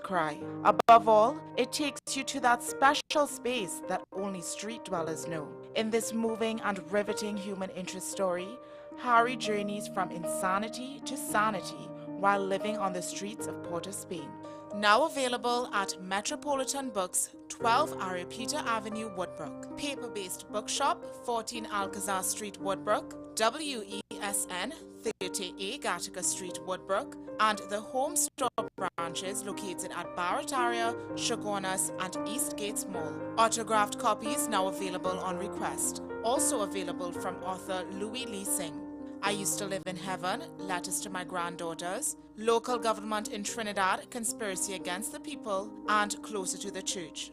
cry. Above all, it takes you to that special space that only street dwellers know. In this moving and riveting human interest story, Harry journeys from insanity to sanity while living on the streets of Port of Spain. Now available at Metropolitan Books, 12 Aripita Avenue, Woodbrook. Paper-based bookshop, 14 Alcazar Street, Woodbrook. WESN, 30A Gattaca Street, Woodbrook. And the home store branches located at Barataria, Shogunas, and East Gates Mall. Autographed copies now available on request. Also available from author Louis Lee Singh. I Used to Live in Heaven, Letters to My Granddaughters, Local Government in Trinidad, Conspiracy Against the People, and Closer to the Church.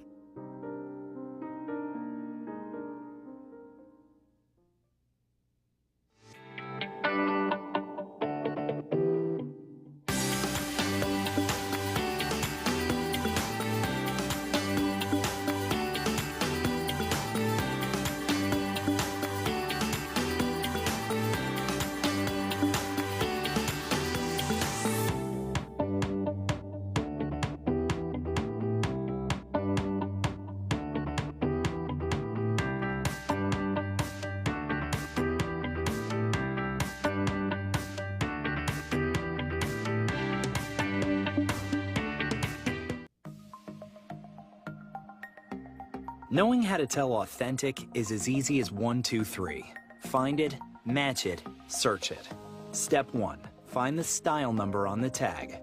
Knowing how to tell authentic is as easy as 1, 2, 3. Find it, match it, search it. Step 1. Find the style number on the tag.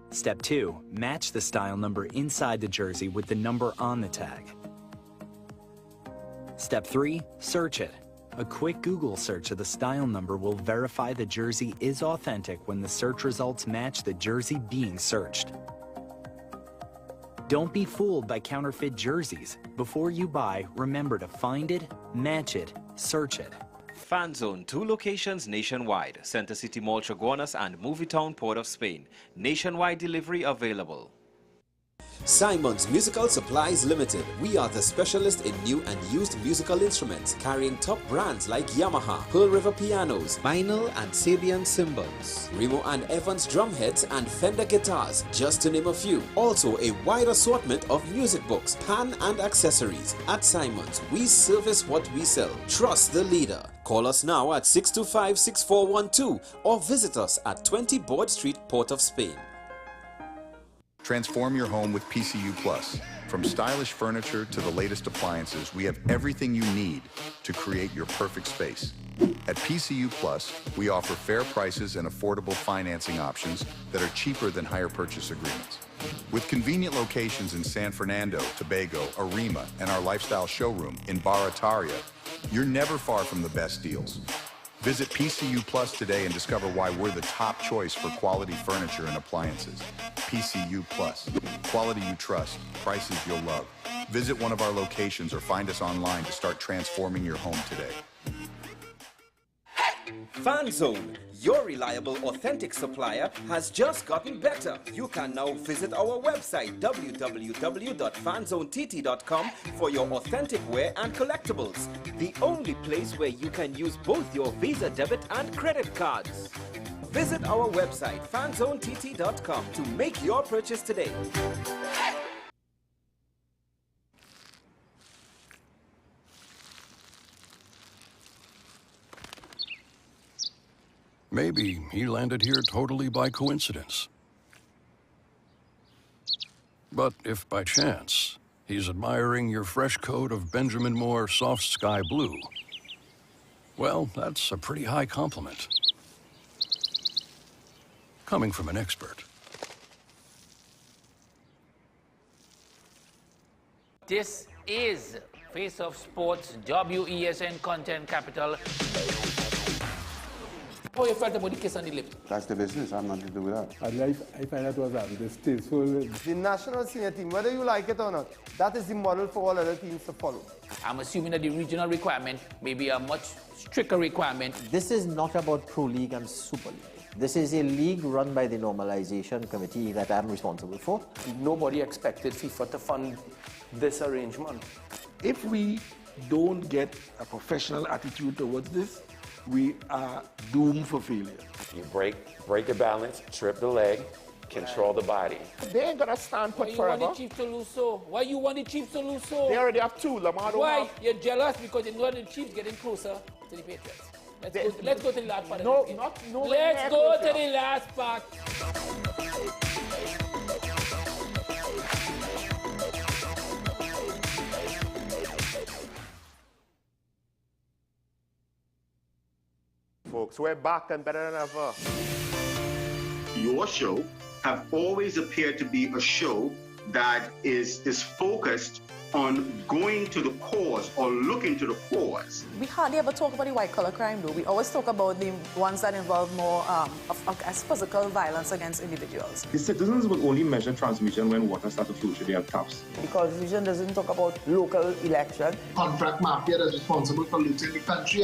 Step 2. Match the style number inside the jersey with the number on the tag. Step 3. Search it. A quick Google search of the style number will verify the jersey is authentic when the search results match the jersey being searched. Don't be fooled by counterfeit jerseys. Before you buy, remember to find it, match it, search it. Fan Zone, 2 locations nationwide. Center City Mall, Chaguanas, and Movietown, Port of Spain. Nationwide delivery available. Simon's Musical Supplies Limited. We are the specialist in new and used musical instruments, carrying top brands like Yamaha, Pearl River pianos, vinyl and Sabian cymbals, Remo and Evans drumheads and Fender guitars, just to name a few. Also a wide assortment of music books, pan and accessories. At Simon's, we service what we sell. Trust the leader. Call us now at 625-6412 or visit us at 20 Board Street, Port of Spain. Transform your home with PCU Plus. From stylish furniture to the latest appliances, we have everything you need to create your perfect space. At PCU Plus, we offer fair prices and affordable financing options that are cheaper than hire purchase agreements. With convenient locations in San Fernando, Tobago, Arima, and our lifestyle showroom in Barataria, you're never far from the best deals. Visit PCU Plus today and discover why we're the top choice for quality furniture and appliances. PCU Plus. Quality you trust, prices you'll love. Visit one of our locations or find us online to start transforming your home today. Fan Zone, your reliable, authentic supplier, has just gotten better. You can now visit our website www.fanzonett.com for your authentic wear and collectibles. The only place where you can use both your Visa debit and credit cards. Visit our website fanzonett.com to make your purchase today. Maybe he landed here totally by coincidence. But if by chance he's admiring your fresh coat of Benjamin Moore soft sky blue, well, that's a pretty high compliment. Coming from an expert. This is Face of Sports, WESN Content Capital. How you felt about the kiss on the lip? That's the business. I'm nothing to do with that. I find that was distasteful. The national senior team, whether you like it or not, that is the model for all other teams to follow. I'm assuming that the regional requirement may be a much stricter requirement. This is not about Pro League and Super League. This is a league run by the Normalization Committee that I'm responsible for. Nobody expected FIFA to fund this arrangement. If we don't get a professional attitude towards this, we are doomed for failure. You break the balance, trip the leg, control the body. They ain't gonna stand put Why forever. you want the Chiefs to lose so? Why you want the Chiefs to lose so? They already have two. Lamar don't Why? have. You're jealous because you know the Chiefs getting closer to the Patriots. Let's go to the last part No, of this game. not no. Let's go to the last part. Folks, we're back and better than ever. Your show have always appeared to be a show that is focused on going to the cause or looking to the cause. We hardly ever talk about the white-collar crime, though. We always talk about the ones that involve more as physical violence against individuals. The citizens will only measure transmission when water starts to flow through their taps. The Constitution doesn't talk about local election. Contract mafia that's responsible for looting the country,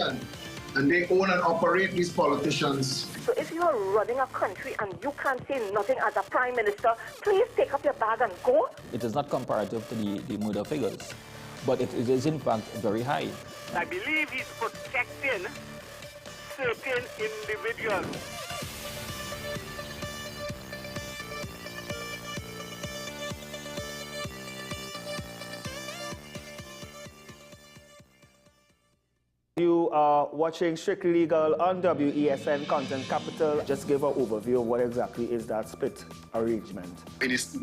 and they own and operate these politicians. So if you are running a country and you can't say nothing as a prime minister, please take up your bag and go. It is not comparative to the murder figures, but it is in fact very high. I believe he's protecting certain individuals. You are watching Strictly Legal on WESN Content Capital. Just give an overview of what exactly is that split arrangement.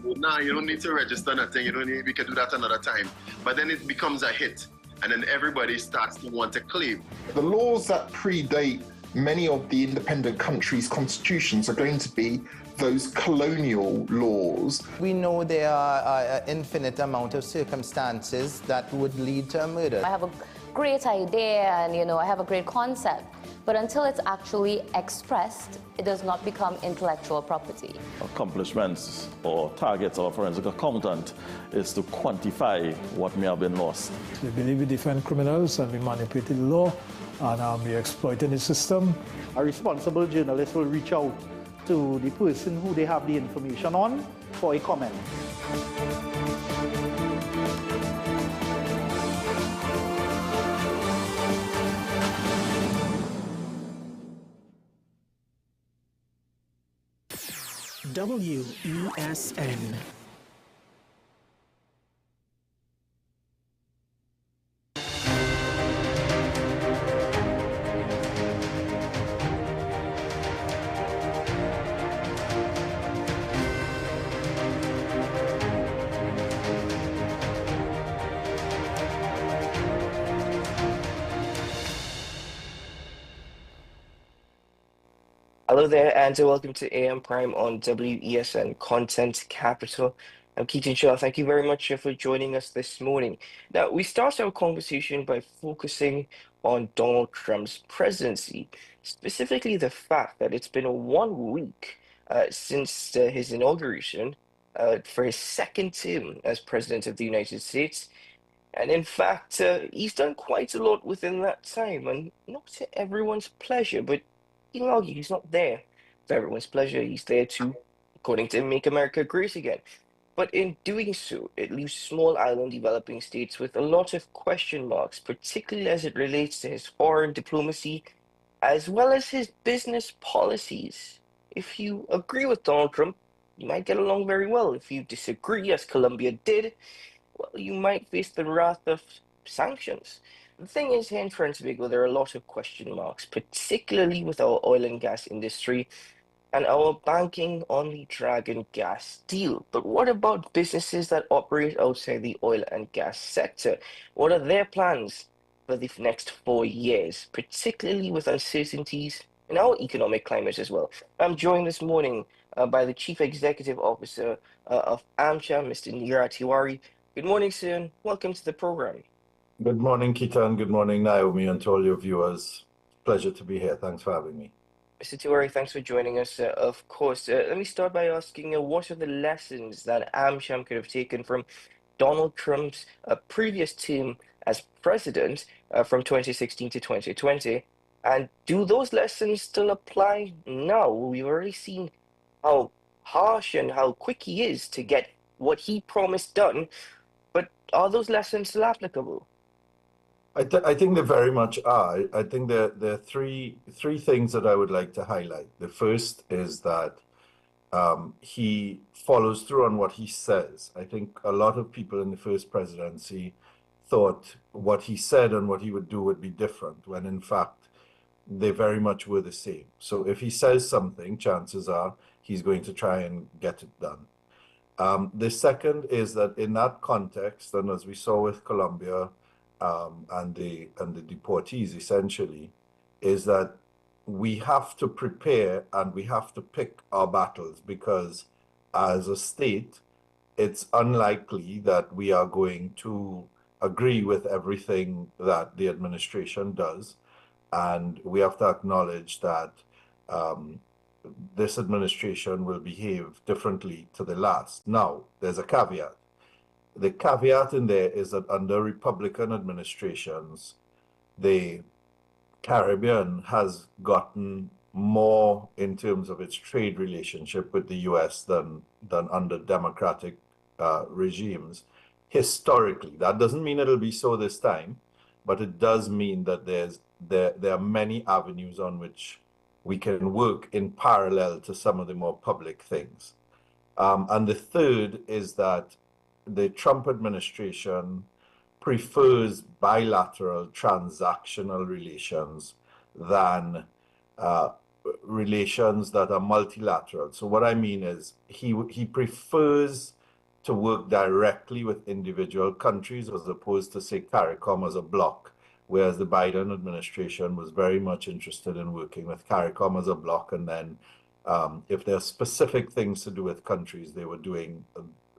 Nah, you don't need to register nothing. You don't need. We can do that another time. But then it becomes a hit, and then everybody starts to want to claim. The laws that predate many of the independent countries' constitutions are going to be those colonial laws. We know there are an infinite amount of circumstances that would lead to a murder. I have a great idea and, I have a great concept, but until it's actually expressed, it does not become intellectual property. Accomplishments or targets of a forensic accountant is to quantify what may have been lost. They believe we defend criminals and we manipulated the law and we exploiting the system. A responsible journalist will reach out to the person who they have the information on for a comment. WESN. Hello there, and welcome to AM Prime on WESN Content Capital. I'm Keaton Shaw. Thank you very much for joining us this morning. Now, we start our conversation by focusing on Donald Trump's presidency, specifically the fact that it's been 1 week since his inauguration for his second term as president of the United States. And in fact, he's done quite a lot within that time, and not to everyone's pleasure, but you can argue he's not there for everyone's pleasure. He's there to, according to him, make America great again. But in doing so, it leaves small island developing states with a lot of question marks, particularly as it relates to his foreign diplomacy, as well as his business policies. If you agree with Donald Trump, you might get along very well. If you disagree, as Colombia did, well, you might face the wrath of sanctions. The thing is, here in Transvago, there are a lot of question marks, particularly with our oil and gas industry and our banking on the Dragon gas deal. But what about businesses that operate outside the oil and gas sector? What are their plans for the next 4 years, particularly with uncertainties in our economic climate as well? I'm joined this morning by the Chief Executive Officer of Amplia, Mr. Neeraj Tiwari. Good morning, sir, and welcome to the program. Good morning, Keaton. Good morning, Naomi, and to all your viewers. Pleasure to be here. Thanks for having me. Mr. Tiwari, thanks for joining us. Of course, let me start by asking what are the lessons that AmCham could have taken from Donald Trump's previous term as president from 2016 to 2020? And do those lessons still apply now? We've already seen how harsh and how quick he is to get what he promised done, but are those lessons still applicable? I think they very much are. I think there are three things that I would like to highlight. The first is that he follows through on what he says. I think a lot of people in the first presidency thought what he said and what he would do would be different, when in fact they very much were the same. So if he says something, chances are he's going to try and get it done. The second is that in that context, and as we saw with Colombia and the deportees essentially, is that we have to prepare and we have to pick our battles, because as a state, it's unlikely that we are going to agree with everything that the administration does. And we have to acknowledge that this administration will behave differently to the last. Now, there's a caveat. The caveat in there is that under Republican administrations, the Caribbean has gotten more in terms of its trade relationship with the U.S. than under Democratic regimes historically. That doesn't mean it'll be so this time, but it does mean that there are many avenues on which we can work in parallel to some of the more public things. And the third is that the Trump administration prefers bilateral transactional relations than relations that are multilateral. So what I mean is he prefers to work directly with individual countries as opposed to, say, CARICOM as a bloc, whereas the Biden administration was very much interested in working with CARICOM as a bloc, and then if there are specific things to do with countries, they were doing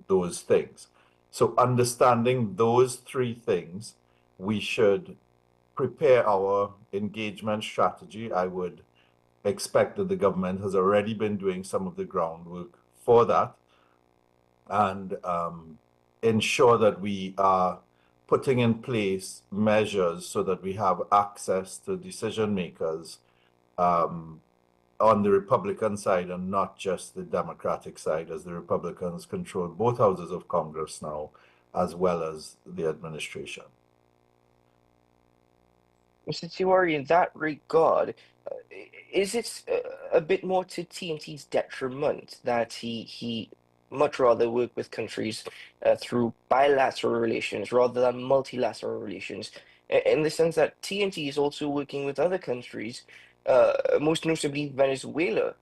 those things. So understanding those three things, we should prepare our engagement strategy. I would expect that the government has already been doing some of the groundwork for that, and ensure that we are putting in place measures so that we have access to decision makers on the Republican side and not just the Democratic side, as the Republicans control both houses of Congress now, as well as the administration. Mr. Tiwari, in that regard, is it a bit more to TNT's detriment that he much rather work with countries through bilateral relations rather than multilateral relations, in the sense that TNT is also working with other countries, most notably Venezuela,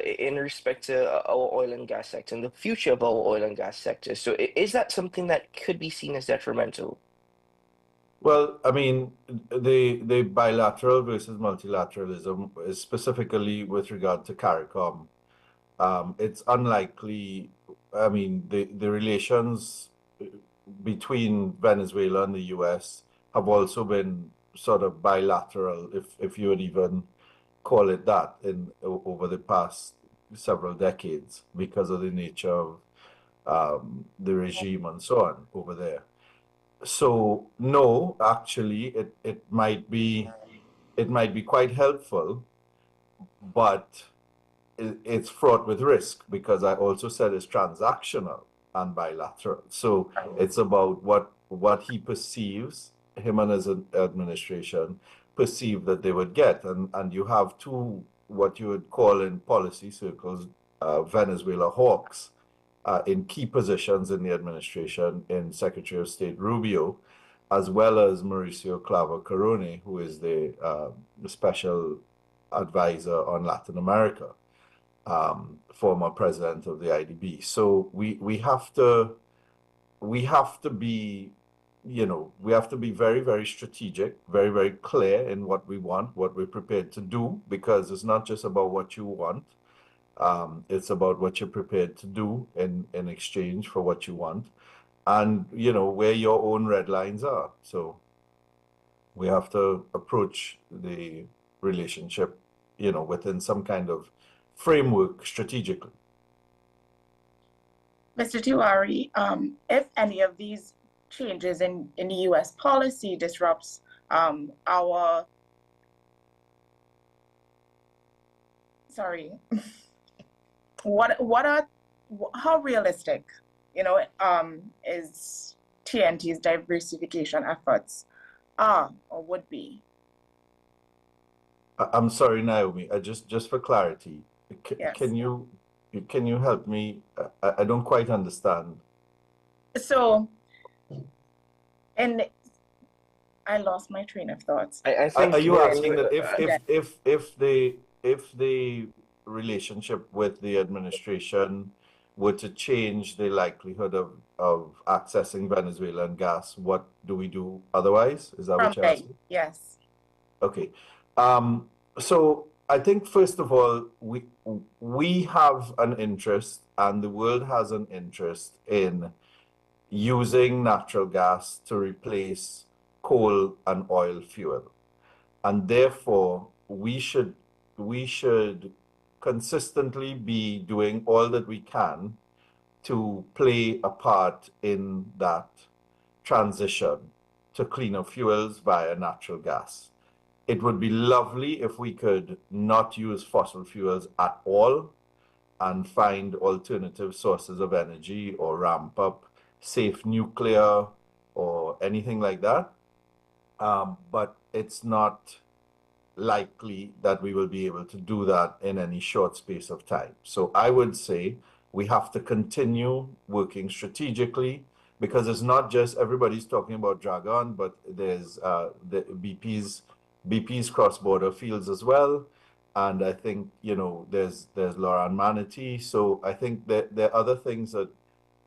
in respect to our oil and gas sector and the future of our oil and gas sector. So is that something that could be seen as detrimental? Well, I mean, the bilateral versus multilateralism is specifically with regard to CARICOM. It's unlikely, I mean, the relations between Venezuela and the US have also been sort of bilateral, if you would even call it that, over the past several decades, because of the nature of the regime and so on over there. So no, actually, it might be quite helpful, but it's fraught with risk, because I also said it's transactional and bilateral. So it's about what he perceives, him and his administration perceive that they would get, and you have two, what you would call in policy circles, Venezuela hawks in key positions in the administration, in Secretary of State Rubio, as well as Mauricio Clavo Carone, who is the special advisor on Latin America, former president of the IDB. So we have to be, we have to be very, very strategic, very, very clear in what we want, what we're prepared to do, because it's not just about what you want. It's about what you're prepared to do in exchange for what you want, and where your own red lines are. So we have to approach the relationship, within some kind of framework strategically. Mr. Tiwari, if any of these changes in the U.S. policy disrupts our, sorry, how realistic, is TNT's diversification efforts are or would be? I'm sorry, Naomi, just for clarity, Yes. can you can you help me? I don't quite understand. So, and I lost my train of thoughts. I think are you asking that if the relationship with the administration were to change the likelihood of accessing Venezuelan gas, what do we do otherwise? Is that what you're asking? Yes. Okay. So I think first of all, we have an interest and the world has an interest in using natural gas to replace coal and oil fuel. And therefore, we should consistently be doing all that we can to play a part in that transition to cleaner fuels via natural gas. It would be lovely if we could not use fossil fuels at all and find alternative sources of energy or ramp up safe nuclear or anything like that. But it's not likely that we will be able to do that in any short space of time. So I would say we have to continue working strategically, because it's not just everybody's talking about Dragon, but there's the BP's cross-border fields as well. And I think, you know, there's Loran Manatee. So I think that there are other things that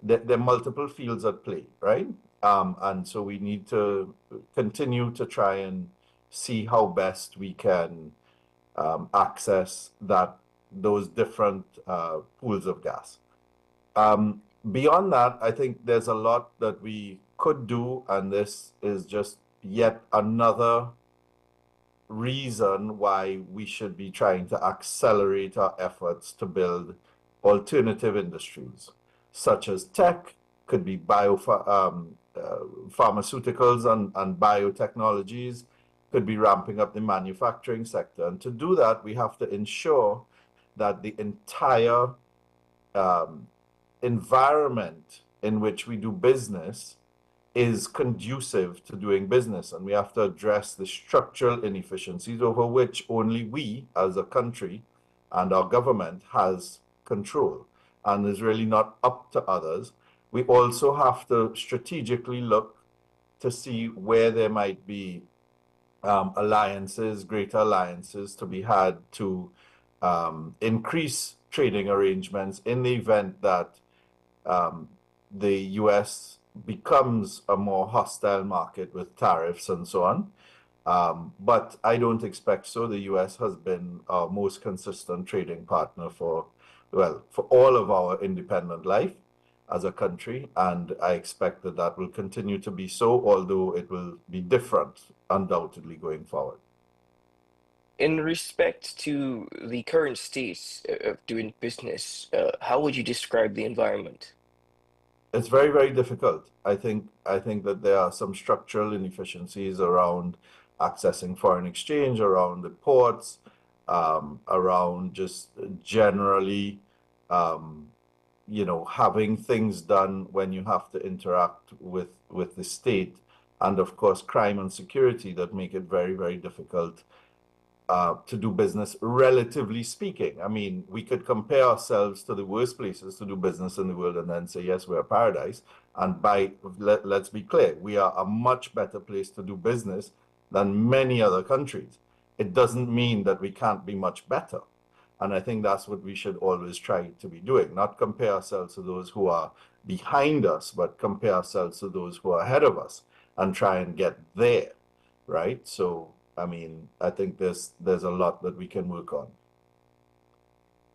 there are multiple fields at play, right? And so we need to continue to try and see how best we can access those different pools of gas. Beyond that, I think there's a lot that we could do, and this is just yet another reason why we should be trying to accelerate our efforts to build alternative industries, such as tech, could be pharmaceuticals and biotechnologies, could be ramping up the manufacturing sector. And to do that, we have to ensure that the entire environment in which we do business is conducive to doing business. And we have to address the structural inefficiencies over which only we as a country and our government has control and is really not up to others. We also have to strategically look to see where there might be alliances, greater alliances to be had to increase trading arrangements in the event that the US becomes a more hostile market with tariffs and so on. But I don't expect so. The US has been our most consistent trading partner for all of our independent life as a country, and I expect that that will continue to be so, although it will be different undoubtedly going forward. In respect to the current state of doing business, how would you describe the environment? It's very, very difficult. I think that there are some structural inefficiencies around accessing foreign exchange, around the ports, around just generally, you know, having things done when you have to interact with the state, and of course crime and security that make it very, very difficult to do business, relatively speaking. I mean, we could compare ourselves to the worst places to do business in the world and then say, yes, we're a paradise. And let's be clear, we are a much better place to do business than many other countries. It doesn't mean that we can't be much better. And I think that's what we should always try to be doing, not compare ourselves to those who are behind us, but compare ourselves to those who are ahead of us and try and get there, right? So, I mean, I think there's a lot that we can work on.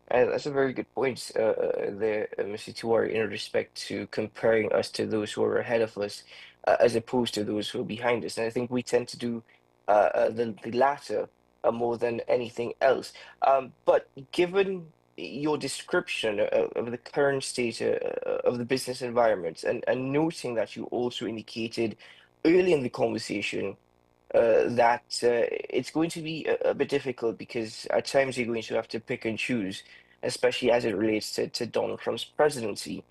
And that's a very good point there, Mr. Tiwari, in respect to comparing us to those who are ahead of us as opposed to those who are behind us. And I think we tend to do the latter more than anything else. But given your description of the current state of the business environment, and noting that you also indicated early in the conversation that it's going to be a bit difficult because at times you're going to have to pick and choose, especially as it relates to Donald Trump's presidency.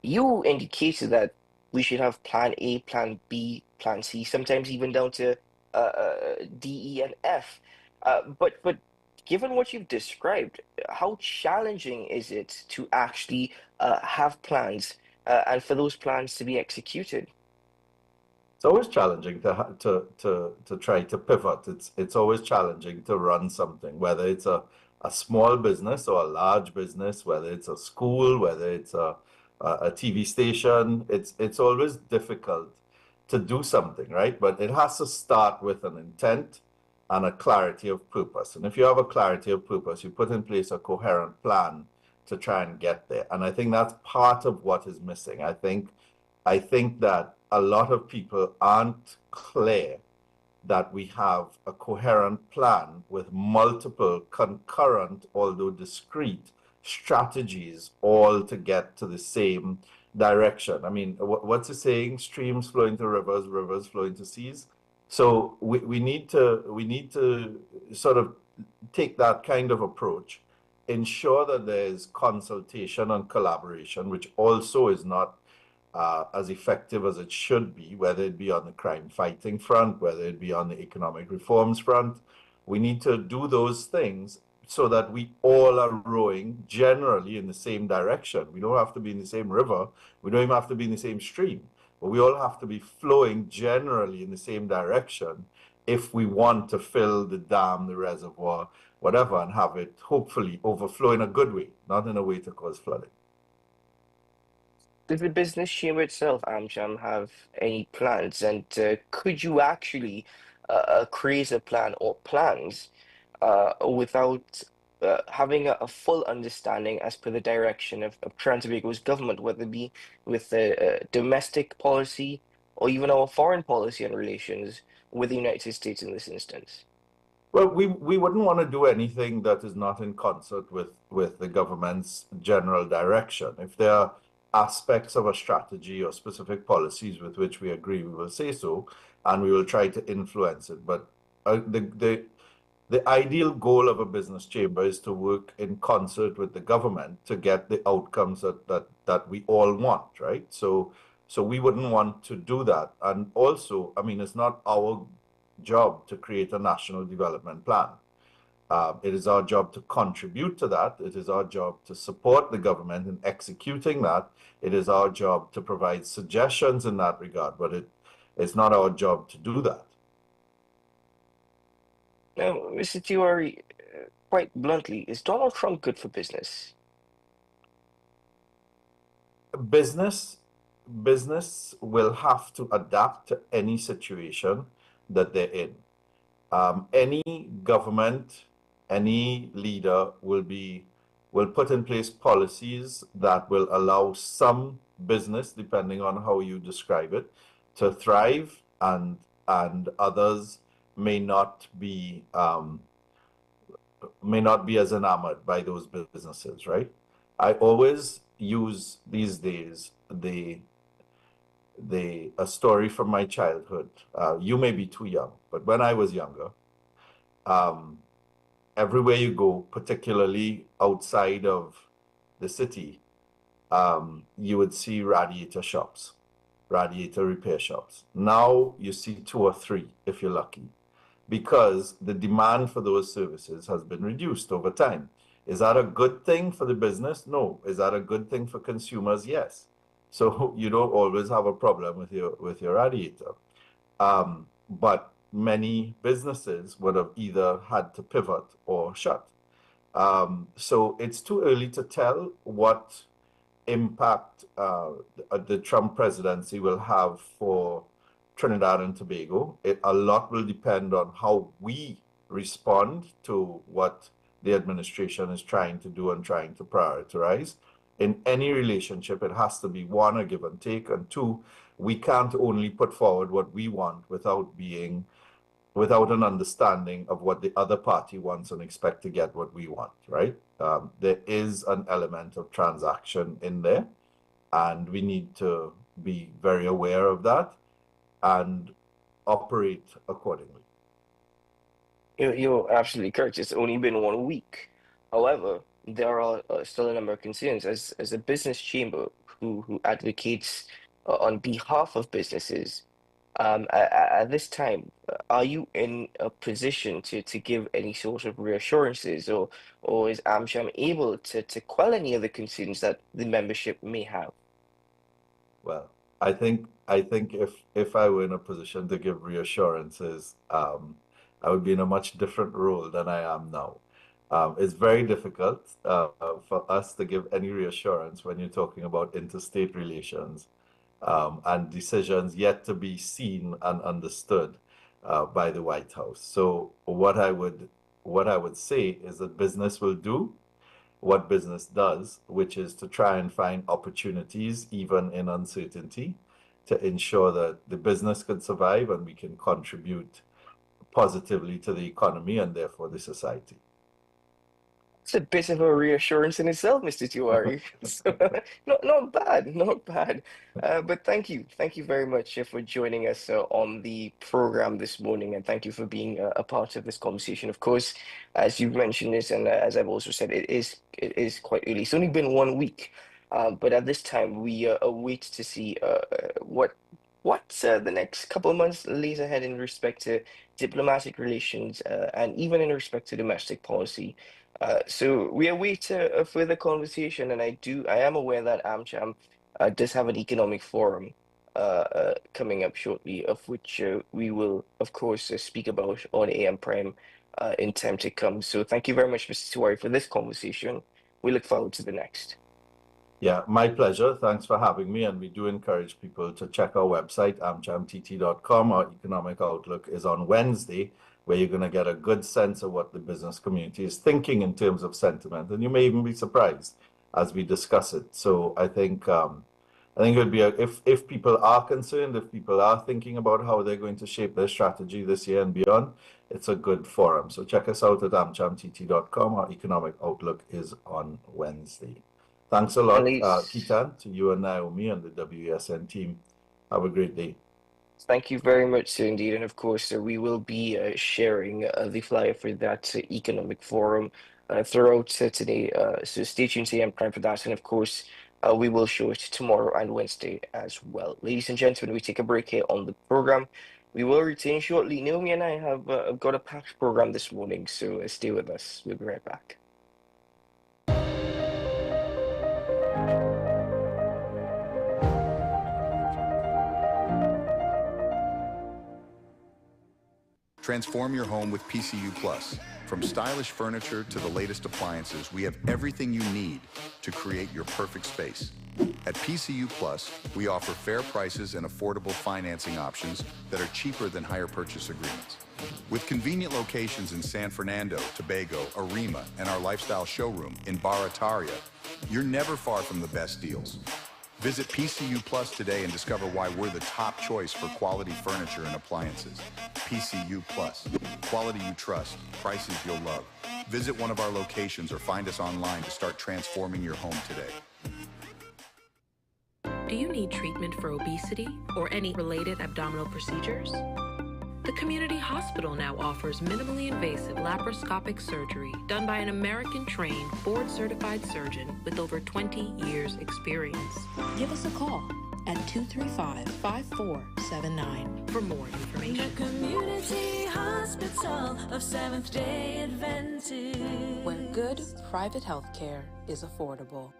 You indicated that we should have plan A, plan B, plan C, sometimes even down to D, E, and F. But given what you've described, how challenging is it to actually have plans and for those plans to be executed? It's always challenging to try to pivot. It's always challenging to run something, whether it's a small business or a large business, whether it's a school, whether it's a TV station. It's always difficult to do something, right? But it has to start with an intent and a clarity of purpose. And if you have a clarity of purpose, you put in place a coherent plan to try and get there. And I think that's part of what is missing. I think that a lot of people aren't clear that we have a coherent plan with multiple concurrent, although discrete, strategies all to get to the same direction. I mean, what's the saying? Streams flow into rivers, rivers flow into seas. So we need to sort of take that kind of approach, ensure that there's consultation and collaboration, which also is not as effective as it should be, whether it be on the crime fighting front, whether it be on the economic reforms front. We need to do those things so that we all are rowing generally in the same direction. We don't have to be in the same river. We don't even have to be in the same stream. But we all have to be flowing generally in the same direction if we want to fill the dam, the reservoir, whatever, and have it hopefully overflow in a good way, not in a way to cause flooding. Does the business chamber itself, Amjam, have any plans? And could you actually create a plan or plans without having a full understanding as per the direction of Trinidad and Tobago's government, whether it be with the domestic policy or even our foreign policy and relations with the United States in this instance? Well, we wouldn't want to do anything that is not in concert with the government's general direction. If there are aspects of a strategy or specific policies with which we agree, we will say so, and we will try to influence it. But the ideal goal of a business chamber is to work in concert with the government to get the outcomes that we all want, right? So we wouldn't want to do that. And also, I mean, it's not our job to create a national development plan. It is our job to contribute to that. It is our job to support the government in executing that. It is our job to provide suggestions in that regard, but it's not our job to do that. Now, Mr. Tiwari, quite bluntly, is Donald Trump good for business? Business will have to adapt to any situation that they're in. Any government, any leader will put in place policies that will allow some business, depending on how you describe it, to thrive, and others may not be as enamored by those businesses, right? I always use these days a story from my childhood. You may be too young, but when I was younger, everywhere you go, particularly outside of the city, you would see radiator shops, radiator repair shops. Now you see 2 or 3, if you're lucky, because the demand for those services has been reduced over time. Is that a good thing for the business? No. Is that a good thing for consumers? Yes. So you don't always have a problem with your radiator. But many businesses would have either had to pivot or shut. So it's too early to tell what impact the Trump presidency will have for Trinidad and Tobago. A lot will depend on how we respond to what the administration is trying to do and trying to prioritize. In any relationship, it has to be 1, a give and take, and 2, we can't only put forward what we want without an understanding of what the other party wants and expect to get what we want, right? There is an element of transaction in there, and we need to be very aware of that and operate accordingly. You're absolutely correct. It's only been 1 week. However, there are still a number of concerns. As a business chamber who advocates on behalf of businesses, At this time, are you in a position to give any sort of reassurances, or is AmCham able to quell any of the concerns that the membership may have? Well, I think if I were in a position to give reassurances, I would be in a much different role than I am now. It's very difficult for us to give any reassurance when you're talking about interstate relations and decisions yet to be seen and understood by the White House. So what I would say is that business will do what business does, which is to try and find opportunities, even in uncertainty, to ensure that the business can survive and we can contribute positively to the economy and therefore the society. It's a bit of a reassurance in itself, Mr. Tiwari. So, not bad, not bad. But thank you very much for joining us on the program this morning, and thank you for being a part of this conversation. Of course, as you've mentioned this, and as I've also said, it is quite early. It's only been 1 week, but at this time we await to see what the next couple of months lays ahead in respect to diplomatic relations and even in respect to domestic policy. So we await a further conversation, and I am aware that AmCham does have an economic forum coming up shortly, of which we will, of course, speak about on AM Prime in time to come. So thank you very much, Mr. Tiwari, for this conversation. We look forward to the next. Yeah, my pleasure. Thanks for having me. And we do encourage people to check our website, amchamtt.com. Our economic outlook is on Wednesday, where you're going to get a good sense of what the business community is thinking in terms of sentiment. And you may even be surprised as we discuss it. So I think it would be, if people are concerned, if people are thinking about how they're going to shape their strategy this year and beyond, it's a good forum. So check us out at amchamtt.com. Our economic outlook is on Wednesday. Thanks a lot, Keaton, to you and Naomi and the WESN team. Have a great day. Thank you very much, sir, indeed. And of course, we will be sharing the flyer for that economic forum throughout today. So stay tuned to AM Prime for that. And of course, we will show it tomorrow and Wednesday as well. Ladies and gentlemen, we take a break here on the program. We will return shortly. Naomi and I have got a packed program this morning, so stay with us. We'll be right back. Transform your home with PCU Plus. From stylish furniture to the latest appliances, we have everything you need to create your perfect space. At PCU Plus, we offer fair prices and affordable financing options that are cheaper than hire purchase agreements. With convenient locations in San Fernando, Tobago, Arima, and our lifestyle showroom in Barataria, you're never far from the best deals. Visit PCU Plus today and discover why we're the top choice for quality furniture and appliances. PCU Plus. Quality you trust. Prices you'll love. Visit one of our locations or find us online to start transforming your home today. Do you need treatment for obesity or any related abdominal procedures? The community hospital now offers minimally invasive laparoscopic surgery done by an American-trained, board-certified surgeon with over 20 years' experience. Give us a call at 235-5479 for more information. The Community Hospital of Seventh-day Adventist, where good private health care is affordable.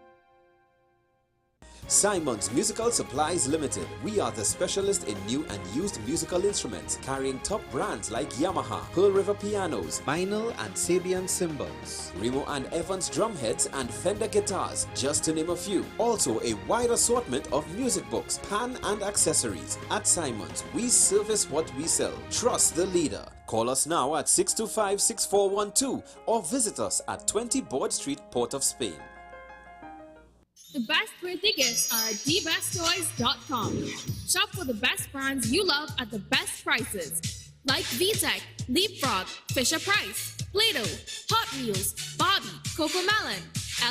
Simon's Musical Supplies Limited. We are the specialist in new and used musical instruments, carrying top brands like Yamaha, Pearl River pianos, vinyl and Sabian cymbals, Remo and Evans drumheads and Fender guitars, just to name a few. Also a wide assortment of music books, pan and accessories. At Simon's, we service what we sell. Trust the leader. Call us now at 625-6412 or visit us at 20 Board Street, Port of Spain. The best birthday gifts are at dbesttoys.com. Shop for the best brands you love at the best prices. Like VTech, Leapfrog, Fisher-Price, Play-Doh, Hot Wheels, Bobby, Cocomelon,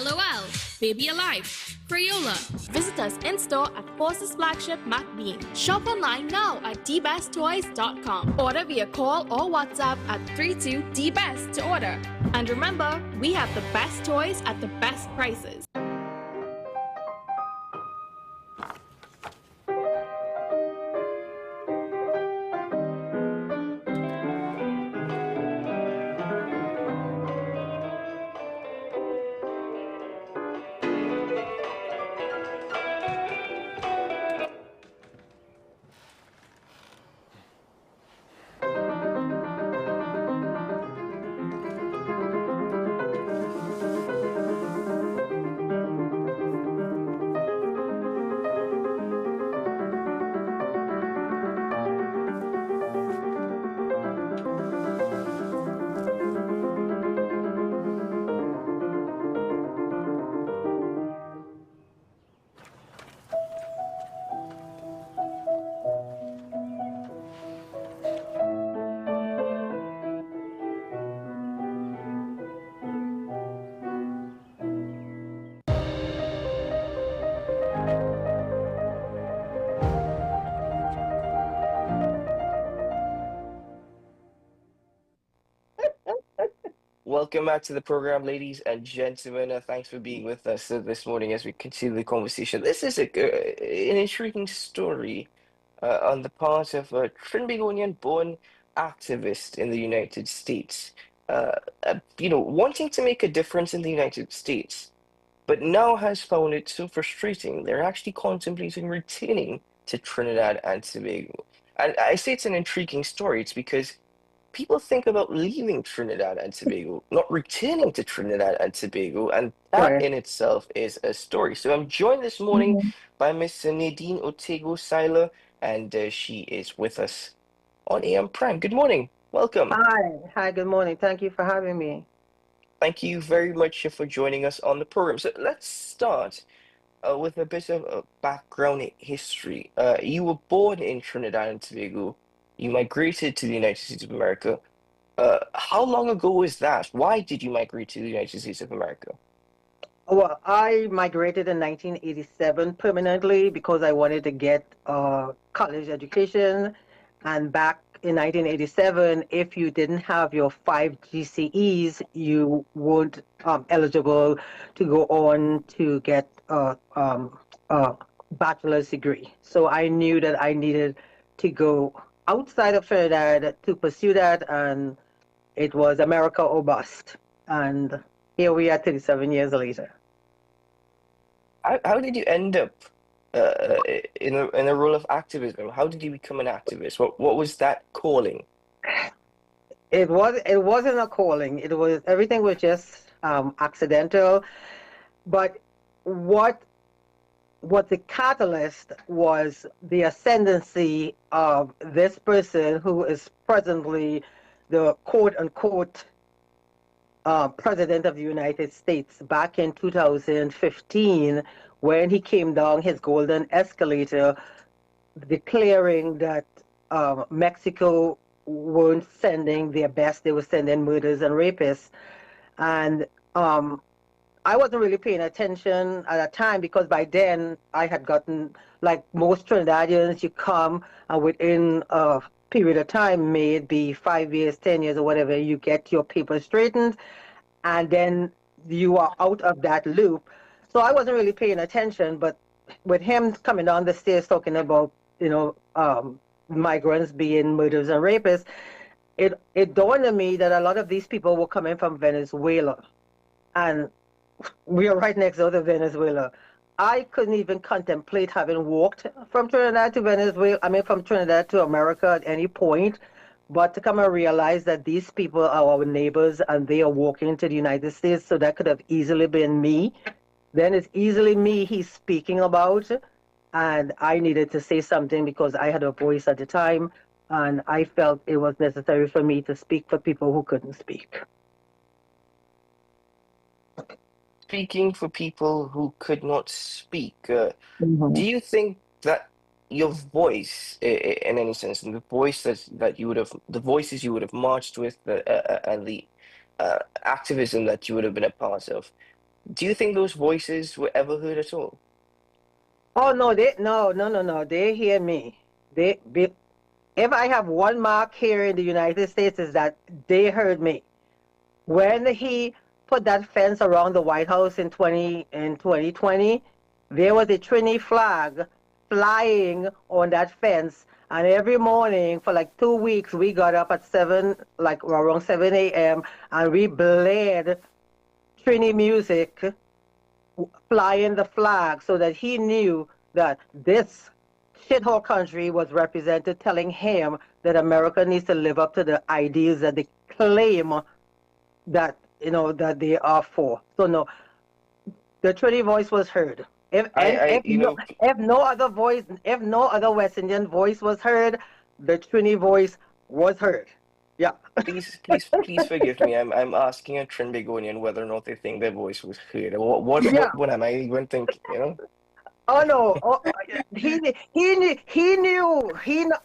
LOL, Baby Alive, Crayola. Visit us in-store at Forces Flagship MacBean. Shop online now at dbesttoys.com. Order via call or WhatsApp at 32DBEST to order. And remember, we have the best toys at the best prices. welcome back to the program, ladies and gentlemen. Thanks for being with us this morning as we continue the conversation. This is an intriguing story on the part of a Trinbagonian-born activist in the United States, wanting to make a difference in the United States, but now has found it so frustrating they're actually contemplating returning to Trinidad and Tobago. And I say it's an intriguing story. It's because people think about leaving Trinidad and Tobago, not returning to Trinidad and Tobago, and that Right. in itself is a story. So I'm joined this morning by Miss Nadine Otego-Seiler, and she is with us on AM Prime. Good morning. Welcome. Hi, good morning. Thank you for having me. Thank you very much for joining us on the program. So let's start with a bit of background history. You were born in Trinidad and Tobago. You migrated to the United States of America. How long ago was that? Why did you migrate to the United States of America? Well, I migrated in 1987 permanently because I wanted to get college education. And back in 1987, if you didn't have your 5 GCEs, you weren't eligible to go on to get a bachelor's degree. So I knew that I needed to go outside of Trinidad to pursue that, and it was America or bust. And here we are 37 years later. How did you end up in a role of activism? How did you become an activist? What was that calling? It wasn't a calling. Everything was just accidental. But what the catalyst was the ascendancy of this person who is presently the quote-unquote President of the United States back in 2015, when he came down his golden escalator declaring that Mexico weren't sending their best, they were sending murderers and rapists. And I wasn't really paying attention at that time because by then I had gotten, like most Trinidadians, you come and within a period of time, may it be 5 years, 10 years or whatever, you get your papers straightened and then you are out of that loop. So I wasn't really paying attention, but with him coming down the stairs talking about, migrants being murderers and rapists, it dawned on me that a lot of these people were coming from Venezuela. And we are right next door to Venezuela. I couldn't even contemplate having walked from Trinidad to Venezuela, from Trinidad to America at any point, but to come and realize that these people are our neighbors and they are walking to the United States, so that could have easily been me. Then it's easily me he's speaking about, and I needed to say something because I had a voice at the time, and I felt it was necessary for me to speak for people who couldn't speak. Speaking for people who could not speak, do you think that your voice, in any sense, and the voice the voices you would have marched with, and the activism that you would have been a part of, do you think those voices were ever heard at all? Oh no, no. They hear me. If I have one mark here in the United States, is that they heard me. When he put that fence around the White House in 2020, there was a Trini flag flying on that fence. And every morning for like 2 weeks, we got up at around 7 a.m. and we blared Trini music, flying the flag, so that he knew that this shithole country was represented, telling him that America needs to live up to the ideals that they claim that that they are for. So no, the Trini voice was heard. If no other West Indian voice was heard, the Trini voice was heard. Yeah. Please forgive me. I'm asking a Trinbagonian whether or not they think their voice was heard. What am I even thinking? Oh no! He knew,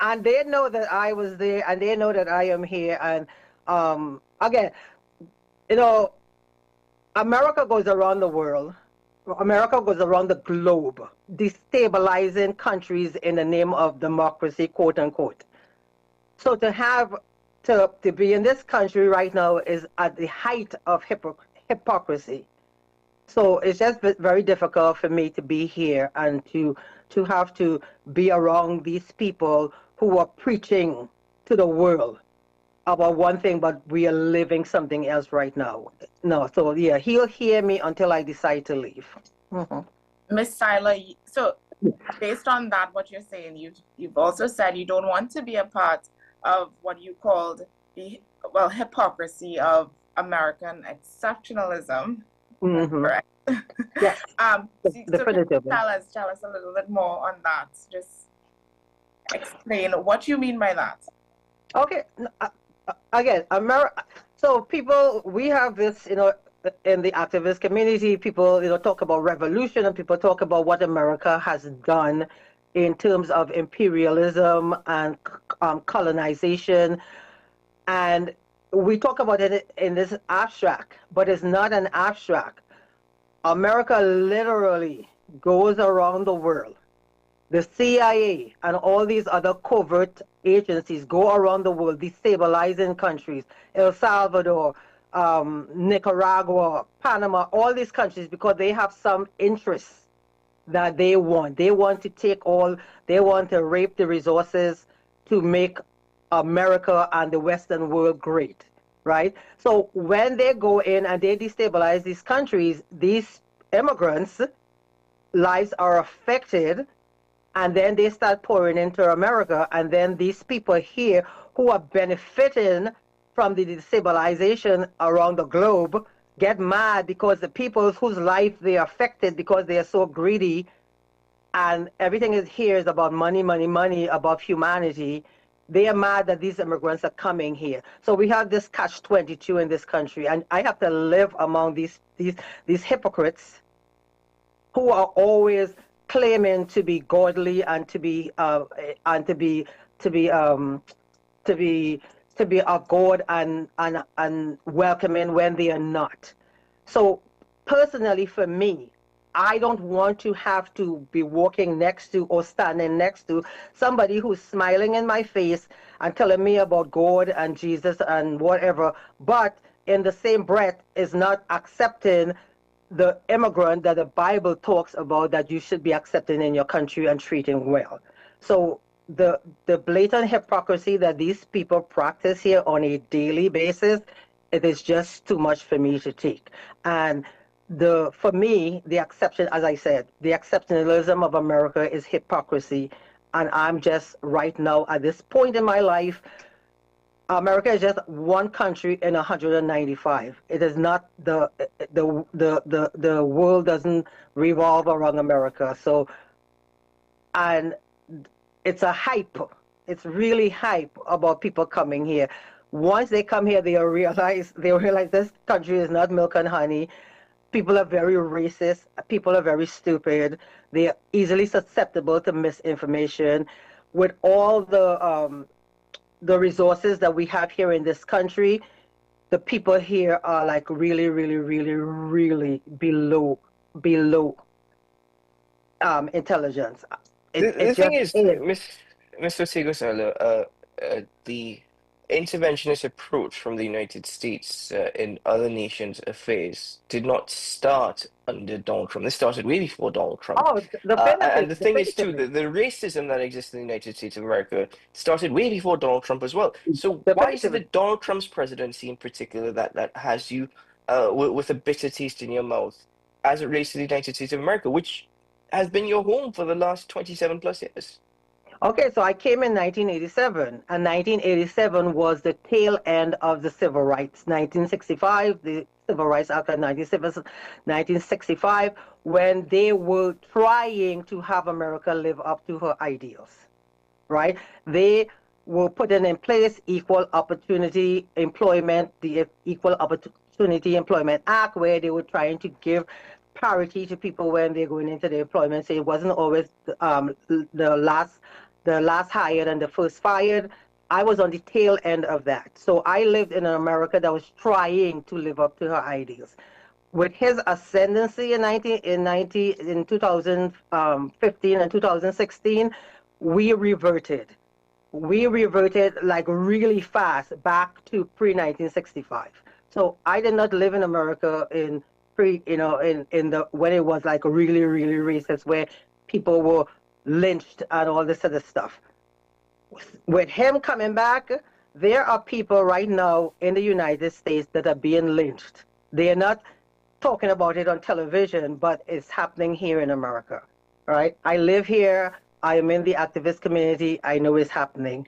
and they know that I was there, and they know that I am here. And again, America goes around the world. America goes around the globe, destabilizing countries in the name of democracy, quote unquote. So to have to be in this country right now is at the height of hypocrisy. So it's just very difficult for me to be here and to have to be around these people who are preaching to the world about one thing, but we are living something else right now. No, so yeah, he'll hear me until I decide to leave. Miss Seiler, so based on that, what you're saying, you've also said you don't want to be a part of what you called the hypocrisy of American exceptionalism. Correct. Yes. So Definitively. tell us a little bit more on that. Just explain what you mean by that. Okay. Again, so people, we have this, in the activist community, people, talk about revolution, and people talk about what America has done in terms of imperialism and colonization. And we talk about it in this abstract, but it's not an abstract. America literally goes around the world. The CIA and all these other covert agencies go around the world destabilizing countries, El Salvador, Nicaragua, Panama, all these countries, because they have some interests that they want. They want to they want to rape the resources to make America and the Western world great, right? So when they go in and they destabilize these countries, these immigrants' lives are affected, and then they start pouring into America, and then these people here who are benefiting from the destabilization around the globe get mad because the people whose life they affected because they are so greedy and everything here is about money, money, money, above humanity. They are mad that these immigrants are coming here. So we have this catch-22 in this country, and I have to live among these hypocrites who are always claiming to be godly and to be of God and welcoming when they are not. So personally, for me, I don't want to have to be walking next to or standing next to somebody who's smiling in my face and telling me about God and Jesus and whatever, but in the same breath is not accepting the immigrant that the Bible talks about that you should be accepting in your country and treating well. So the blatant hypocrisy that these people practice here on a daily basis, it is just too much for me to take. And for me, the exception, as I said, the exceptionalism of America is hypocrisy. And I'm just right now at this point in my life, America is just one country in 195. It is not the world doesn't revolve around America. So, and it's a hype. It's really hype about people coming here. Once they come here, they realize this country is not milk and honey. People are very racist. People are very stupid. They are easily susceptible to misinformation. With all the resources that we have here in this country, the people here are like really, really, really, really below intelligence. The thing is, Mr. Sigosala, the interventionist approach from the United States in other nations' affairs did not start under Donald Trump. This started way before Donald Trump. Oh, and the thing is, too, the racism that exists in the United States of America started way before Donald Trump as well. So why is it that Donald Trump's presidency in particular that has you with a bitter taste in your mouth as it relates to the United States of America, which has been your home for the last 27 plus years? Okay, so I came in 1987, and 1987 was the tail end of the civil rights. 1965, the Civil Rights Act of 1965, when they were trying to have America live up to her ideals, right? They were putting in place equal opportunity employment, the Equal Opportunity Employment Act, where they were trying to give parity to people when they're going into the employment. So it wasn't always the last hired and the first fired. I was on the tail end of that. So I lived in an America that was trying to live up to her ideals. With his ascendancy in 2015 and 2016, we reverted. we reverted like really fast back to pre-1965. So I did not live in America in in the when it was like really, really racist, where people were lynched and all this other stuff. With him coming back, there are people right now in the United States that are being lynched. They are not talking about it on television, but it's happening here in America, right? I live here. I am in the activist community. I know it's happening.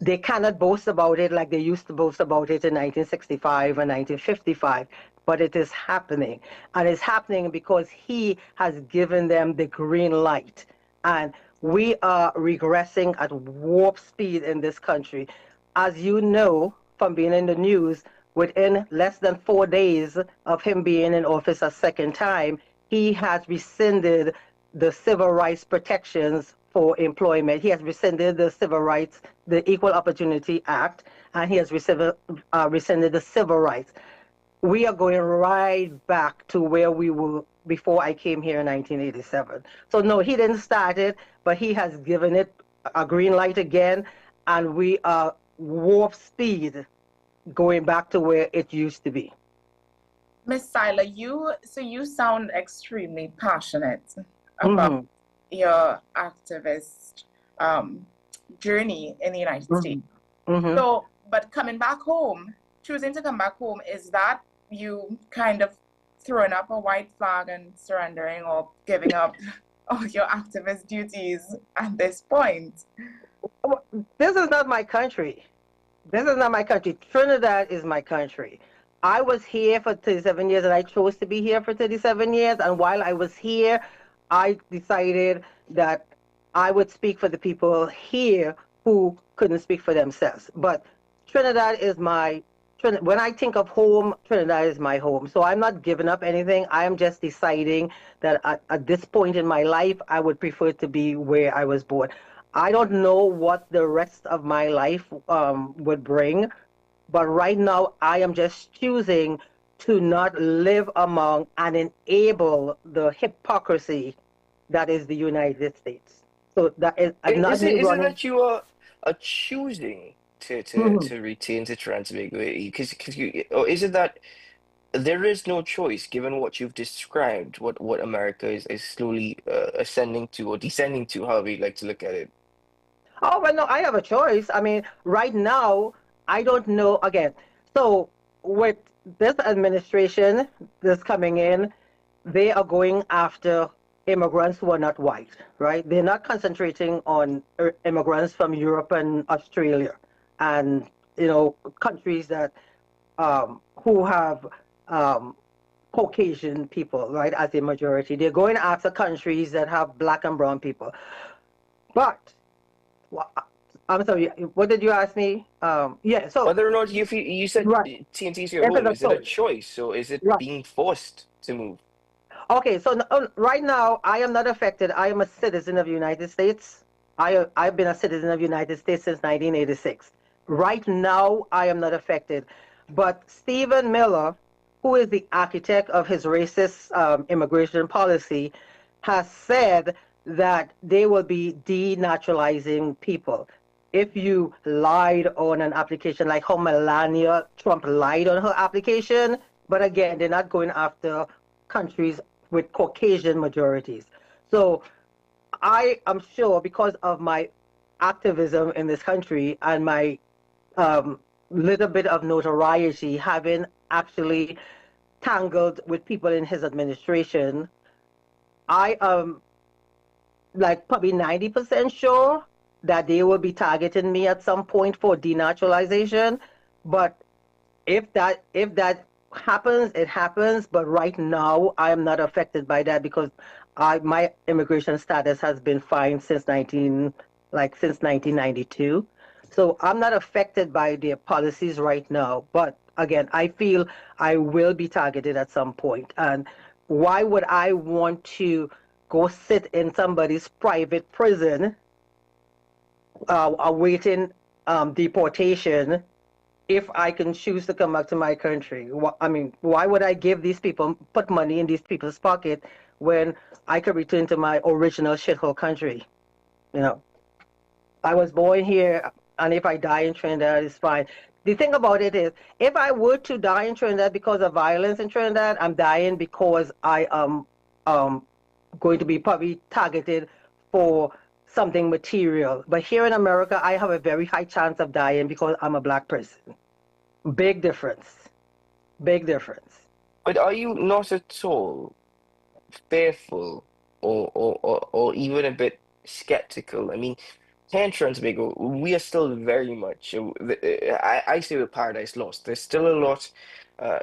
They cannot boast about it like they used to boast about it in 1965 and 1955, but it is happening. And it's happening because he has given them the green light. And we are regressing at warp speed in this country. As you know from being in the news, within less than 4 days of him being in office a second time, he has rescinded the civil rights protections for employment. He has rescinded the civil rights, the Equal Opportunity Act, and he has rescinded the civil rights. We are going right back to where we were before I came here in 1987. So no, he didn't start it, but he has given it a green light again, and we are warp speed going back to where it used to be. Miss Sila, you sound extremely passionate about your activist journey in the United States. So, but coming back home, choosing to come back home, is that you kind of throwing up a white flag and surrendering or giving up all your activist duties at this point? This is not my country. This is not my country. Trinidad is my country. I was here for 37 years and I chose to be here for 37 years. And while I was here, I decided that I would speak for the people here who couldn't speak for themselves. But Trinidad is when I think of home, Trinidad is my home. So I'm not giving up anything. I am just deciding that at this point in my life, I would prefer to be where I was born. I don't know what the rest of my life would bring, but right now I am just choosing to not live among and enable the hypocrisy that is the United States. So that is not Is it that you are choosing to retain to Tobago? Because or is it that there is no choice given what you've described, what America is slowly ascending to or descending to, however you like to look at it? Oh, well, no, I have a choice. I mean, right now, I don't know. Again, so with this administration that's coming in, they are going after immigrants who are not white, right? They're not concentrating on immigrants from Europe and Australia and, countries that who have Caucasian people, right, as a majority. They're going after countries that have black and brown people. But I'm sorry, what did you ask me? Yeah, so whether or not you said TNT is your home, is it a choice or is it being forced to move? Okay, so right now I am not affected. I am a citizen of the United States. I've been a citizen of the United States since 1986. Right now I am not affected, but Stephen Miller, who is the architect of his racist immigration policy, has said that they will be denaturalizing people. If you lied on an application, like how Melania Trump lied on her application, but again, they're not going after countries with Caucasian majorities. So I am sure, because of my activism in this country and my little bit of notoriety, having actually tangled with people in his administration, I am like probably 90% sure that they will be targeting me at some point for denaturalization. But if that happens, it happens. But right now, I am not affected by that because my immigration status has been fine since 1992. So I'm not affected by their policies right now. But again, I feel I will be targeted at some point. And why would I want to go sit in somebody's private prison awaiting deportation if I can choose to come back to my country? I mean, why would I give these people, put money in these people's pocket when I could return to my original shithole country? I was born here, and if I die in Trinidad, it's fine. The thing about it is, if I were to die in Trinidad because of violence in Trinidad, I'm dying because I am going to be probably targeted for something material. But here in America, I have a very high chance of dying because I'm a black person. Big difference. Big difference. But are you not at all fearful or even a bit skeptical? I mean, here in Tobago, we are still very much, I say with Paradise Lost, there's still a lot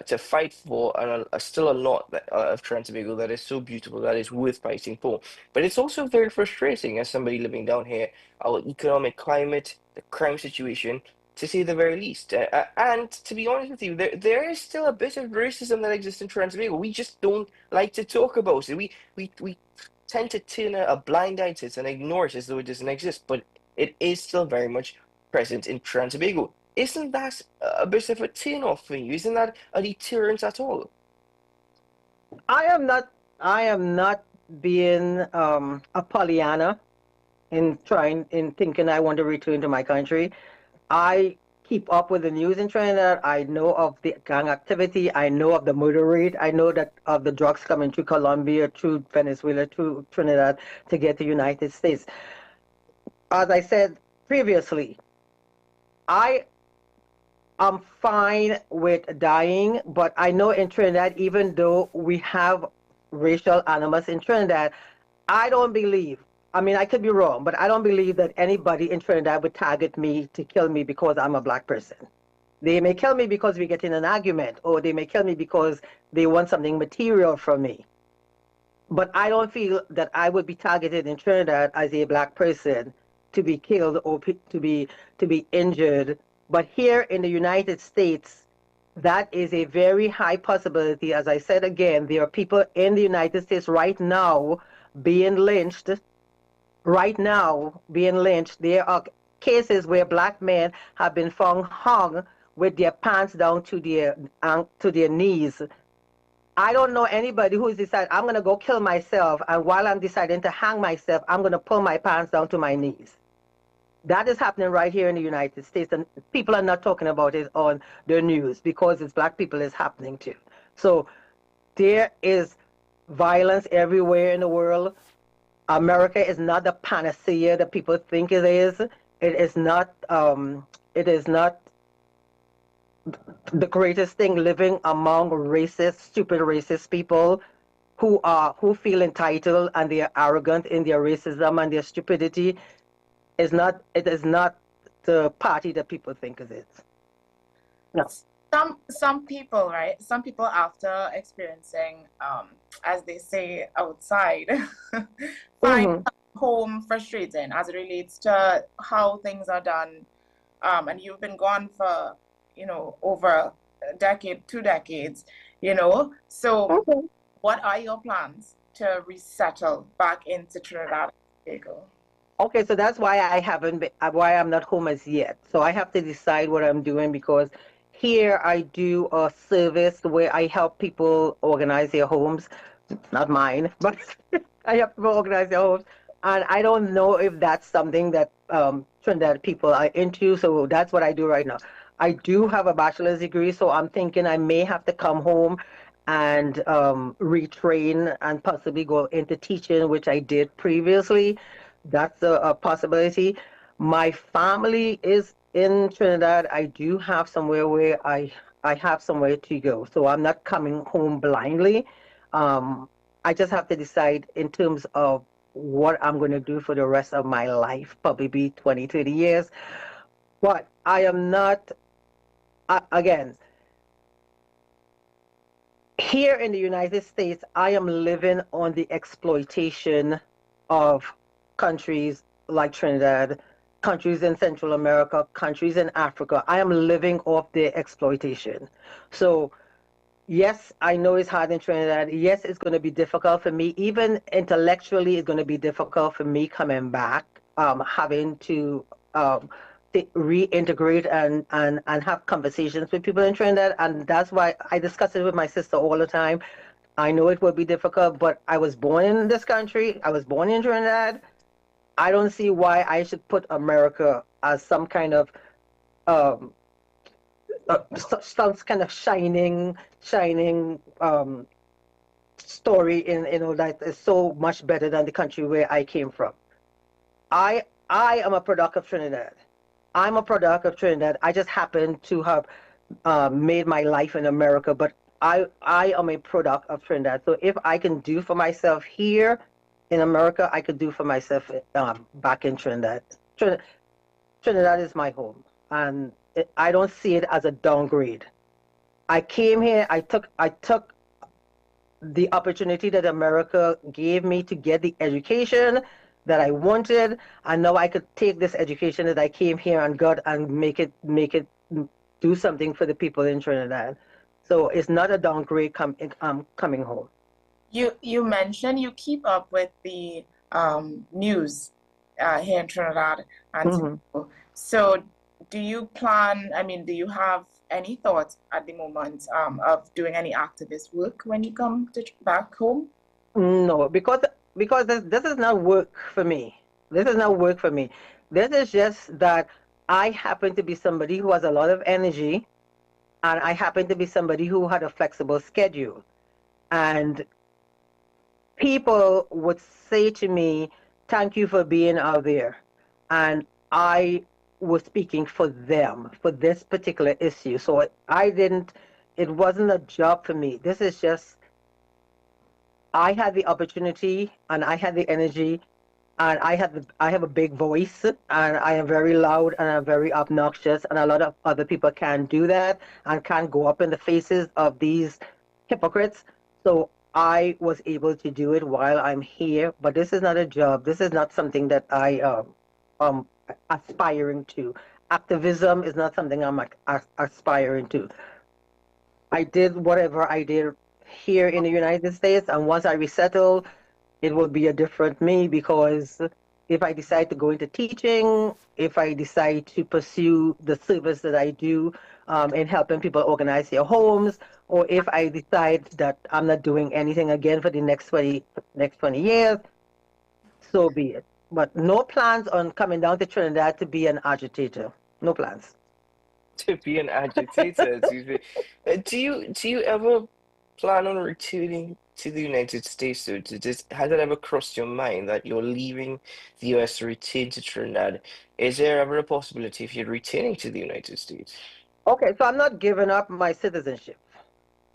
to fight for, and still a lot of Tobago that is so beautiful, that is worth fighting for. But it's also very frustrating as somebody living down here, our economic climate, the crime situation, to say the very least. And to be honest with you, there is still a bit of racism that exists in Tobago. We just don't like to talk about it. We tend to turn a blind eye to it and ignore it as though it doesn't exist, but it is still very much present in Tobago. Isn't that a bit of a turn-off for you? Isn't that a deterrent at all? I am not being a Pollyanna in thinking I want to return to my country. I keep up with the news in Trinidad. I know of the gang activity. I know of the murder rate. I know that of the drugs coming through Colombia, through Venezuela, through Trinidad to get to the United States. As I said previously, I am fine with dying, but I know in Trinidad, even though we have racial animus in Trinidad, I don't believe, I mean, I could be wrong, but I don't believe that anybody in Trinidad would target me to kill me because I'm a black person. They may kill me because we get in an argument, or they may kill me because they want something material from me. But I don't feel that I would be targeted in Trinidad as a black person to be killed or to be injured. But here in the United States, that is a very high possibility. As I said again, there are people in the United States right now being lynched. Right now being lynched. There are cases where black men have been found hung with their pants down to their knees. I don't know anybody who's decided, I'm going to go kill myself, and while I'm deciding to hang myself, I'm going to pull my pants down to my knees. That is happening right here in the United States, and people are not talking about it on the news because it's black people it's happening to. So there is violence everywhere in the world. America is not the panacea that people think it is. It is not. It is not the greatest thing living among racist, stupid racist people who feel entitled and they are arrogant in their racism and their stupidity. It is not the party that people think it is. No. Some people, right? Some people after experiencing, as they say outside, find home frustrating as it relates to how things are done. And you've been gone for, over a decade, 2 decades, So what are your plans to resettle back into Trinidad and Tobago? Okay, so that's why why I'm not home as yet. So I have to decide what I'm doing, because here I do a service where I help people organize their homes. Not mine, but I help people organize their homes. And I don't know if that's something that Trinidad people are into, so that's what I do right now. I do have a bachelor's degree, so I'm thinking I may have to come home and retrain and possibly go into teaching, which I did previously. That's a possibility. My family is in Trinidad. I do have somewhere where I have somewhere to go. So I'm not coming home blindly. I just have to decide in terms of what I'm going to do for the rest of my life, probably be 20, 30 years. But I am not, again, here in the United States, I am living on the exploitation of countries like Trinidad, countries in Central America, countries in Africa. I am living off their exploitation. So yes, I know it's hard in Trinidad. Yes, it's going to be difficult for me. Even intellectually, it's going to be difficult for me coming back, having to reintegrate and have conversations with people in Trinidad. And that's why I discuss it with my sister all the time. I know it will be difficult, but I was born in this country. I was born in Trinidad. I don't see why I should put America as some kind of um, some kind of shining story in that is so much better than the country where I came from. I am a product of Trinidad. I'm a product of Trinidad. I just happen to have made my life in America, but I am a product of Trinidad. So if I can do for myself here in America, I could do for myself back in Trinidad. Trinidad is my home, and I don't see it as a downgrade. I came here. I took the opportunity that America gave me to get the education that I wanted, and now I could take this education that I came here and got and make it do something for the people in Trinidad. So it's not a downgrade coming home. You mentioned you keep up with the news here in Trinidad and Tobago. So do you plan, I mean, do you have any thoughts at the moment of doing any activist work when you come back home? No, because this is not work for me. This is not work for me. This is just that I happen to be somebody who has a lot of energy, and I happen to be somebody who had a flexible schedule. And people would say to me, "Thank you for being out there." And I was speaking for them, for this particular issue. So it wasn't a job for me. This is just, I had the opportunity and I had the energy, and I have a big voice, and I am very loud and I'm very obnoxious, and a lot of other people can't do that and can't go up in the faces of these hypocrites. So I was able to do it while I'm here, but this is not a job. This is not something that I aspiring to. Activism is not something I'm aspiring to. I did whatever I did here in the United States, and once I resettle, it will be a different me, because if I decide to go into teaching, if I decide to pursue the service that I do in helping people organize their homes, or if I decide that I'm not doing anything again for the next 20 years, so be it. But no plans on coming down to Trinidad to be an agitator. No plans. To be an agitator, do you ever plan on returning to the United States? So has it ever crossed your mind that you're leaving the US to return to Trinidad? Is there ever a possibility of you returning to the United States? Okay, so I'm not giving up my citizenship.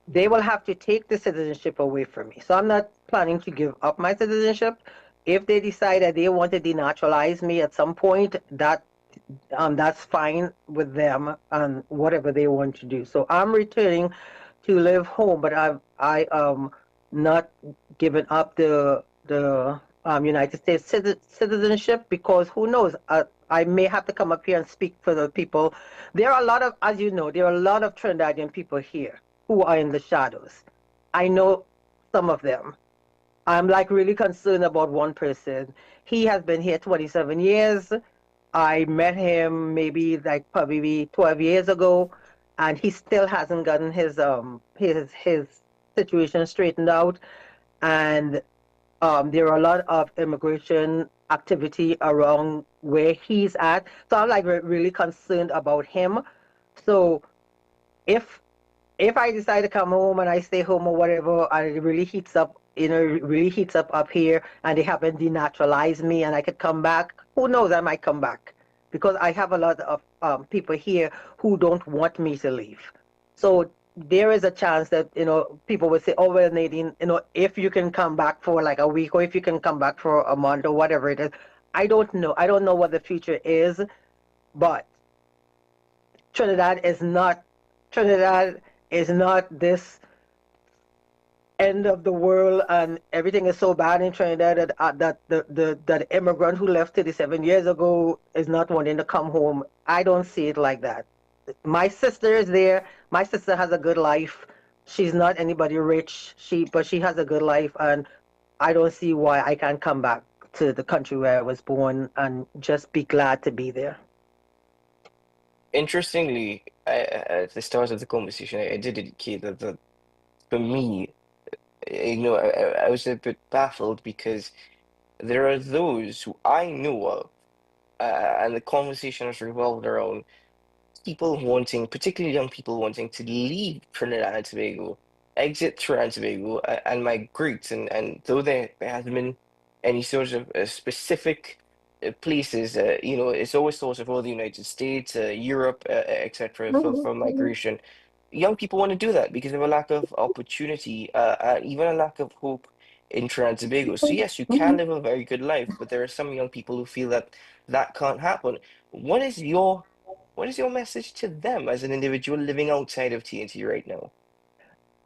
They will have to take the citizenship away from me. So I'm not planning to give up my citizenship. If they decide that they want to denaturalize me at some point, that's fine with them and whatever they want to do. So I'm returning to live home, but I not giving up the United States citizenship, because who knows? I may have to come up here and speak for the people. There are a lot of, as you know, there are a lot of Trinidadian people here who are in the shadows. I know some of them. I'm like really concerned about one person. He has been here 27 years. I met him maybe like probably 12 years ago, and he still hasn't gotten his situation straightened out. And there are a lot of immigration activity around where he's at. So I'm like really concerned about him. So if I decide to come home and I stay home or whatever, and it really heats up, really heats up here, and they happen to denaturalize me, and I could come back, who knows? I might come back, because I have a lot of people here who don't want me to leave. So there is a chance that people would say, "Oh well, Nadine, if you can come back for like a week, or if you can come back for a month, or whatever it is." I don't know. I don't know what the future is, but Trinidad is not. Trinidad is not this end of the world and everything is so bad in Trinidad that that immigrant who left 37 years ago is not wanting to come home. I don't see it like that. My sister is there. My sister has a good life. She's not anybody rich. But she has a good life, and I don't see why I can't come back to the country where I was born and just be glad to be there. Interestingly, at the start of the conversation, I did indicate that for me, I was a bit baffled because there are those who I know of, and the conversation has revolved around people wanting, particularly young people wanting to leave Trinidad and Tobago, exit Trinidad and Tobago, and migrate. And though there hasn't been any sort of specific places, it's always thought of all the United States, Europe, etc. for migration. Young people want to do that because of a lack of opportunity, and even a lack of hope in Trinidad and Tobago. So yes, you can live a very good life, but there are some young people who feel that that can't happen. What is your message to them as an individual living outside of TNT right now?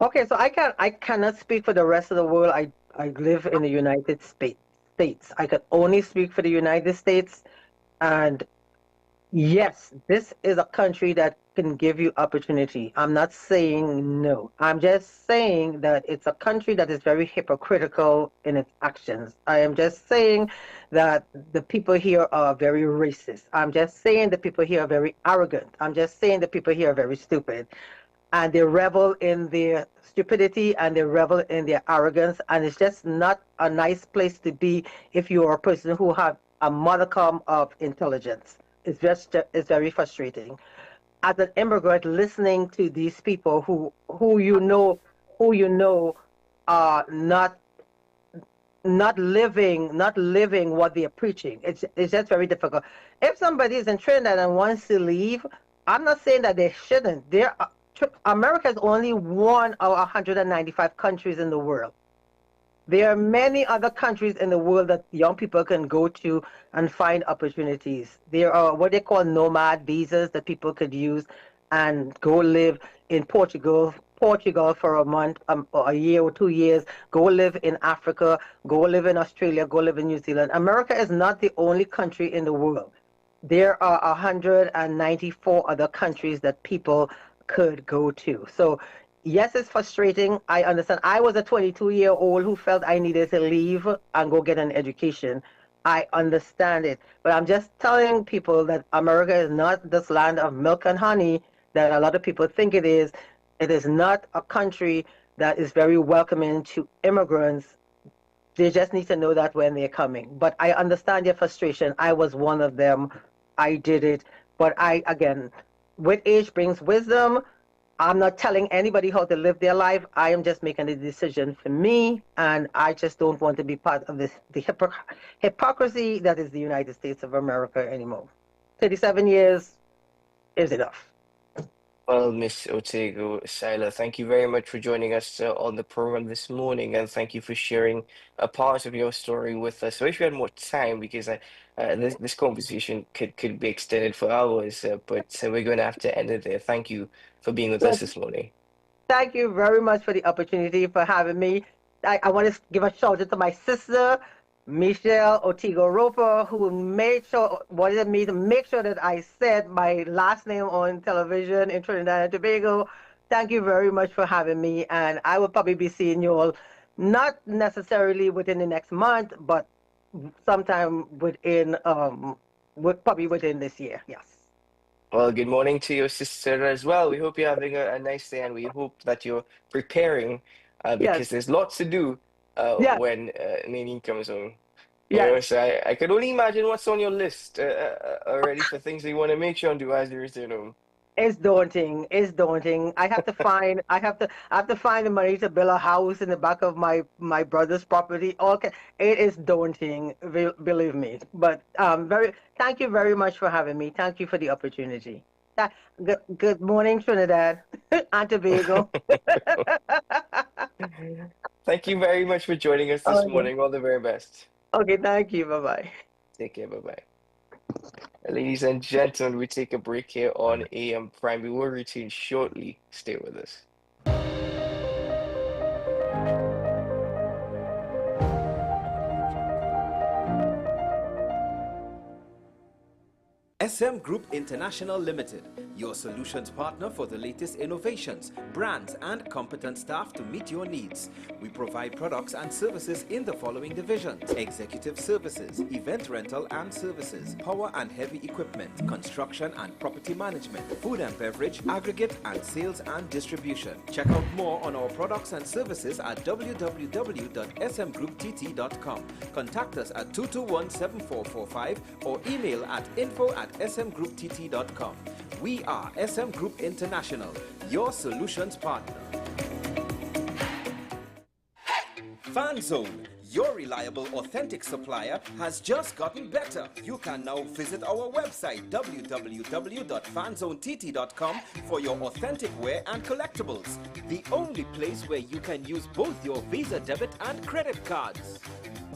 Okay, so I cannot speak for the rest of the world. I live in the United States. I can only speak for the United States, and yes, this is a country that can give you opportunity. I'm not saying no. I'm just saying that it's a country that is very hypocritical in its actions. I am just saying that the people here are very racist. I'm just saying the people here are very arrogant. I'm just saying the people here are very stupid. And they revel in their stupidity and they revel in their arrogance. And it's just not a nice place to be if you are a person who have a modicum of intelligence. It's very frustrating. As an immigrant, listening to these people who you know are not living what they're preaching. It's just very difficult. If somebody is in Trinidad and wants to leave, I'm not saying that they shouldn't. America is only one of 195 countries in the world. There are many other countries in the world that young people can go to and find opportunities. There are what they call nomad visas that people could use and go live in Portugal for a month, or a year or 2 years, go live in Africa, go live in Australia, go live in New Zealand. America is not the only country in the world. There are 194 other countries that people could go to. So yes, it's frustrating. I understand. I was a 22-year-old who felt I needed to leave and go get an education. I understand it. But I'm just telling people that America is not this land of milk and honey that a lot of people think it is. It is not a country that is very welcoming to immigrants. They just need to know that when they're coming. But I understand your frustration. I was one of them. I did it. But again, with age brings wisdom. I'm not telling anybody how to live their life. I am just making a decision for me, and I just don't want to be part of the hypocrisy that is the United States of America anymore. 37 years is enough. Well, Miss Otego Sila, thank you very much for joining us on the program this morning, and thank you for sharing a part of your story with us. I wish we had more time because this conversation could be extended for hours, but we're going to have to end it there. Thank you for being with us this morning. Thank you very much for the opportunity for having me. I want to give a shout out to my sister, Michelle Otego Roper, who wanted me to make sure that I said my last name on television in Trinidad and Tobago. Thank you very much for having me, and I will probably be seeing you all, not necessarily within the next month, but sometime probably within this year. Yes. Well, good morning to your sister as well. We hope you're having a nice day, and we hope that you're preparing because there's lots to do when Nadine comes home. You know, so I could only imagine what's on your list already for things that you want to make sure and do as you return home. It's daunting. It's daunting. I have to find the money to build a house in the back of my brother's property. Okay, it is daunting, believe me. But thank you very much for having me. Thank you for the opportunity. Good morning, Trinidad and Tobago. Thank you very much for joining us this morning. All the very best. Okay, thank you. Bye-bye. Take care. Bye-bye. Ladies and gentlemen, we take a break here on AM Prime. We will return shortly. Stay with us. SM Group International Limited, your solutions partner for the latest innovations, brands, and competent staff to meet your needs. We provide products and services in the following divisions: executive services, event rental and services, power and heavy equipment, construction and property management, food and beverage, aggregate and sales and distribution. Check out more on our products and services at www.smgrouptt.com. Contact us at 221-7445 or email at info@smgrouptt.com. We are SM Group International, your solutions partner. FanZone, your reliable, authentic supplier, has just gotten better. You can now visit our website www.fanzonett.com for your authentic wear and collectibles. The only place where you can use both your Visa debit and credit cards.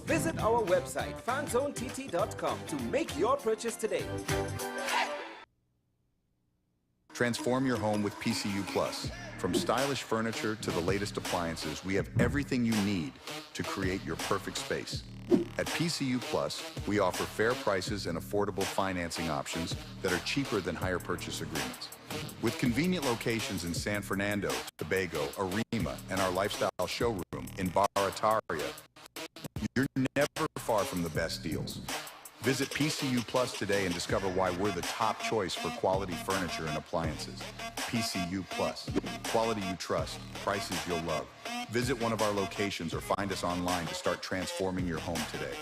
Visit our website fanzonett.com to make your purchase today. Transform your home with PCU Plus. From stylish furniture to the latest appliances, we have everything you need to create your perfect space. At PCU Plus, we offer fair prices and affordable financing options that are cheaper than hire purchase agreements. With convenient locations in San Fernando, Tobago, Arima, and our lifestyle showroom in Barataria, you're never far from the best deals. Visit PCU Plus today and discover why we're the top choice for quality furniture and appliances. PCU Plus. Quality you trust, prices you'll love. Visit one of our locations or find us online to start transforming your home today.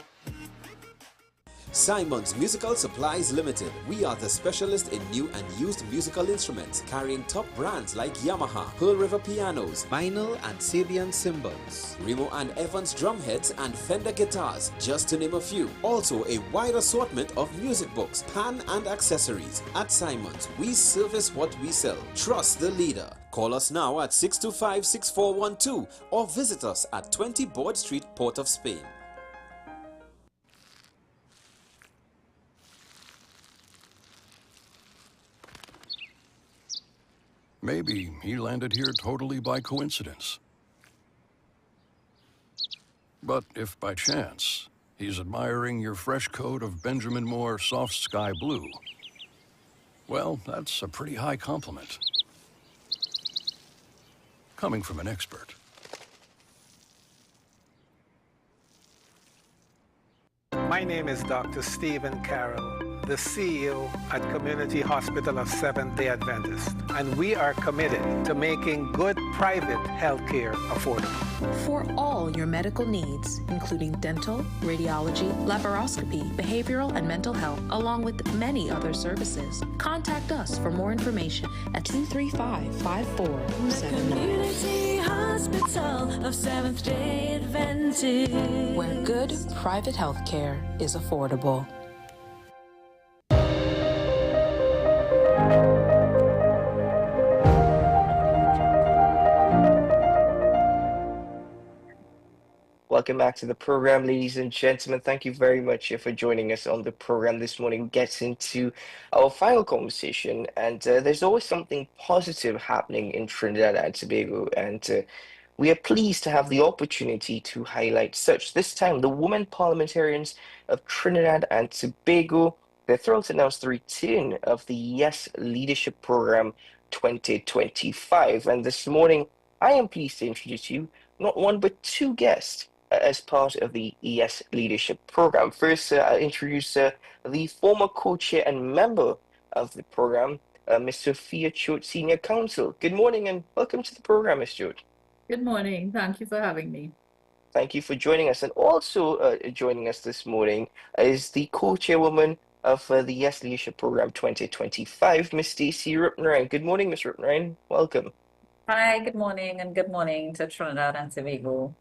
Simon's Musical Supplies Limited. We are the specialist in new and used musical instruments, carrying top brands like Yamaha, Pearl River pianos, vinyl and Sabian cymbals, Remo and Evans drumheads and Fender guitars, just to name a few. Also a wide assortment of music books, pan and accessories. At Simon's, we service what we sell. Trust the leader. Call us now at 625-6412 or visit us at 20 Board Street, Port of Spain. Maybe he landed here totally by coincidence. But if by chance he's admiring your fresh coat of Benjamin Moore soft sky blue, well, that's a pretty high compliment. Coming from an expert. My name is Dr. Stephen Carroll, the CEO at Community Hospital of Seventh-day Adventist, and we are committed to making good private healthcare affordable. For all your medical needs, including dental, radiology, laparoscopy, behavioral and mental health, along with many other services, contact us for more information at 235-5479. Community Hospital of Seventh-day Adventist, where good private health care is affordable. Welcome back to the program, ladies and gentlemen. Thank you very much for joining us on the program this morning. Gets into our final conversation, and there's always something positive happening in Trinidad and Tobago, and we are pleased to have the opportunity to highlight such. This time, the women parliamentarians of Trinidad and Tobago, they're thrilled to announce the return of the Yes Leadership Program 2025. And this morning, I am pleased to introduce you not one but two guests as part of the Yes Leadership Program. First, I'll introduce the former co-chair and member of the program, Ms. Sophia Choate, Senior Counsel. Good morning and welcome to the program, Ms. Choate. Good morning. Thank you for having me. Thank you for joining us. And also joining us this morning is the co-chairwoman of the Yes Leadership Program 2025, Ms. Stacey Ripnarine. Good morning, Ms. Ripnarine. Welcome. Hi, good morning, and good morning to Trinidad and Tobago.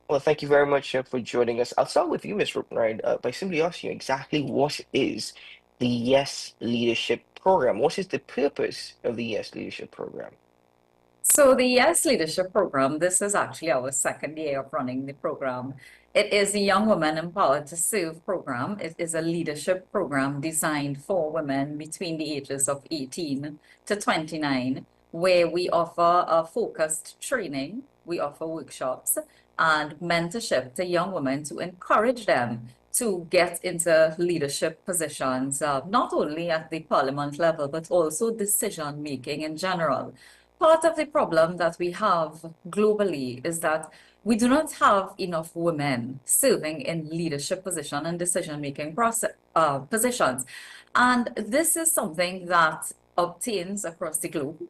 Well, thank you very much for joining us. I'll start with you, Ms. Ripnarine, by simply asking you exactly what is the Yes Leadership Program? What is the purpose of the Yes Leadership Program? So the Yes Leadership Program, this is actually our second year of running the program. It is a Young Women Empowered to Serve program. It is a leadership program designed for women between the ages of 18 to 29, where we offer a focused training, we offer workshops and mentorship to young women to encourage them to get into leadership positions, not only at the parliament level, but also decision making in general. Part of the problem that we have globally is that we do not have enough women serving in leadership position and decision-making positions. And this is something that obtains across the globe.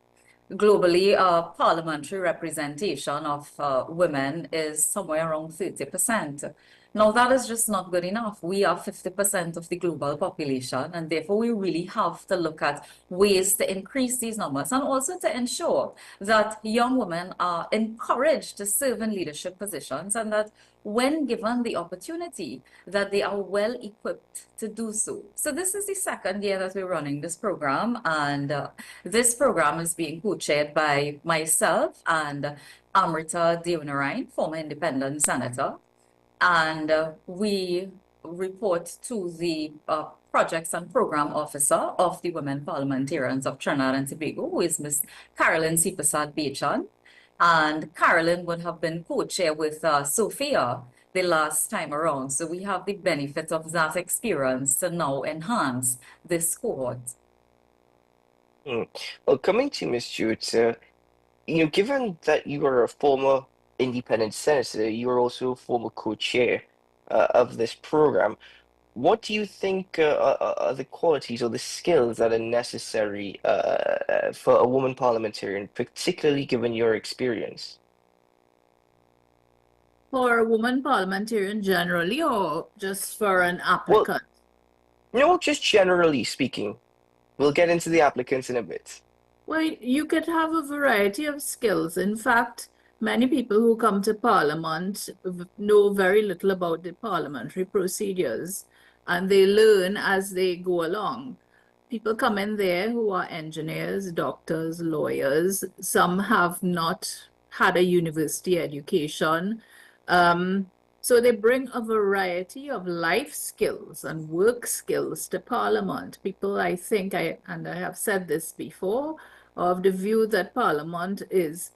Globally, parliamentary representation of women is somewhere around 30%. Now, that is just not good enough. We are 50% of the global population, and therefore we really have to look at ways to increase these numbers and also to ensure that young women are encouraged to serve in leadership positions and that when given the opportunity, that they are well equipped to do so. So this is the second year that we're running this program, and this program is being co-chaired by myself and Amrita Devanarayan, former independent senator. And we report to the Projects and Program Officer of the Women Parliamentarians of Trinidad and Tobago, who is Ms. Carolyn Sipasad Bechan. And Carolyn would have been co-chair with Sophia the last time around. So we have the benefit of that experience to now enhance this cohort. Well, coming to Ms. Stewart, given that you are a former independent senator, you are also a former co-chair of this program. What do you think are the qualities or the skills that are necessary for a woman parliamentarian, particularly given your experience? For a woman parliamentarian generally, or just for an applicant? Well, no, just generally speaking. We'll get into the applicants in a bit. Well, you could have a variety of skills. In fact, many people who come to Parliament know very little about the parliamentary procedures, and they learn as they go along. People come in there who are engineers, doctors, lawyers. Some have not had a university education. So they bring a variety of life skills and work skills to Parliament. People, I think, and I have said this before, are of the view that Parliament is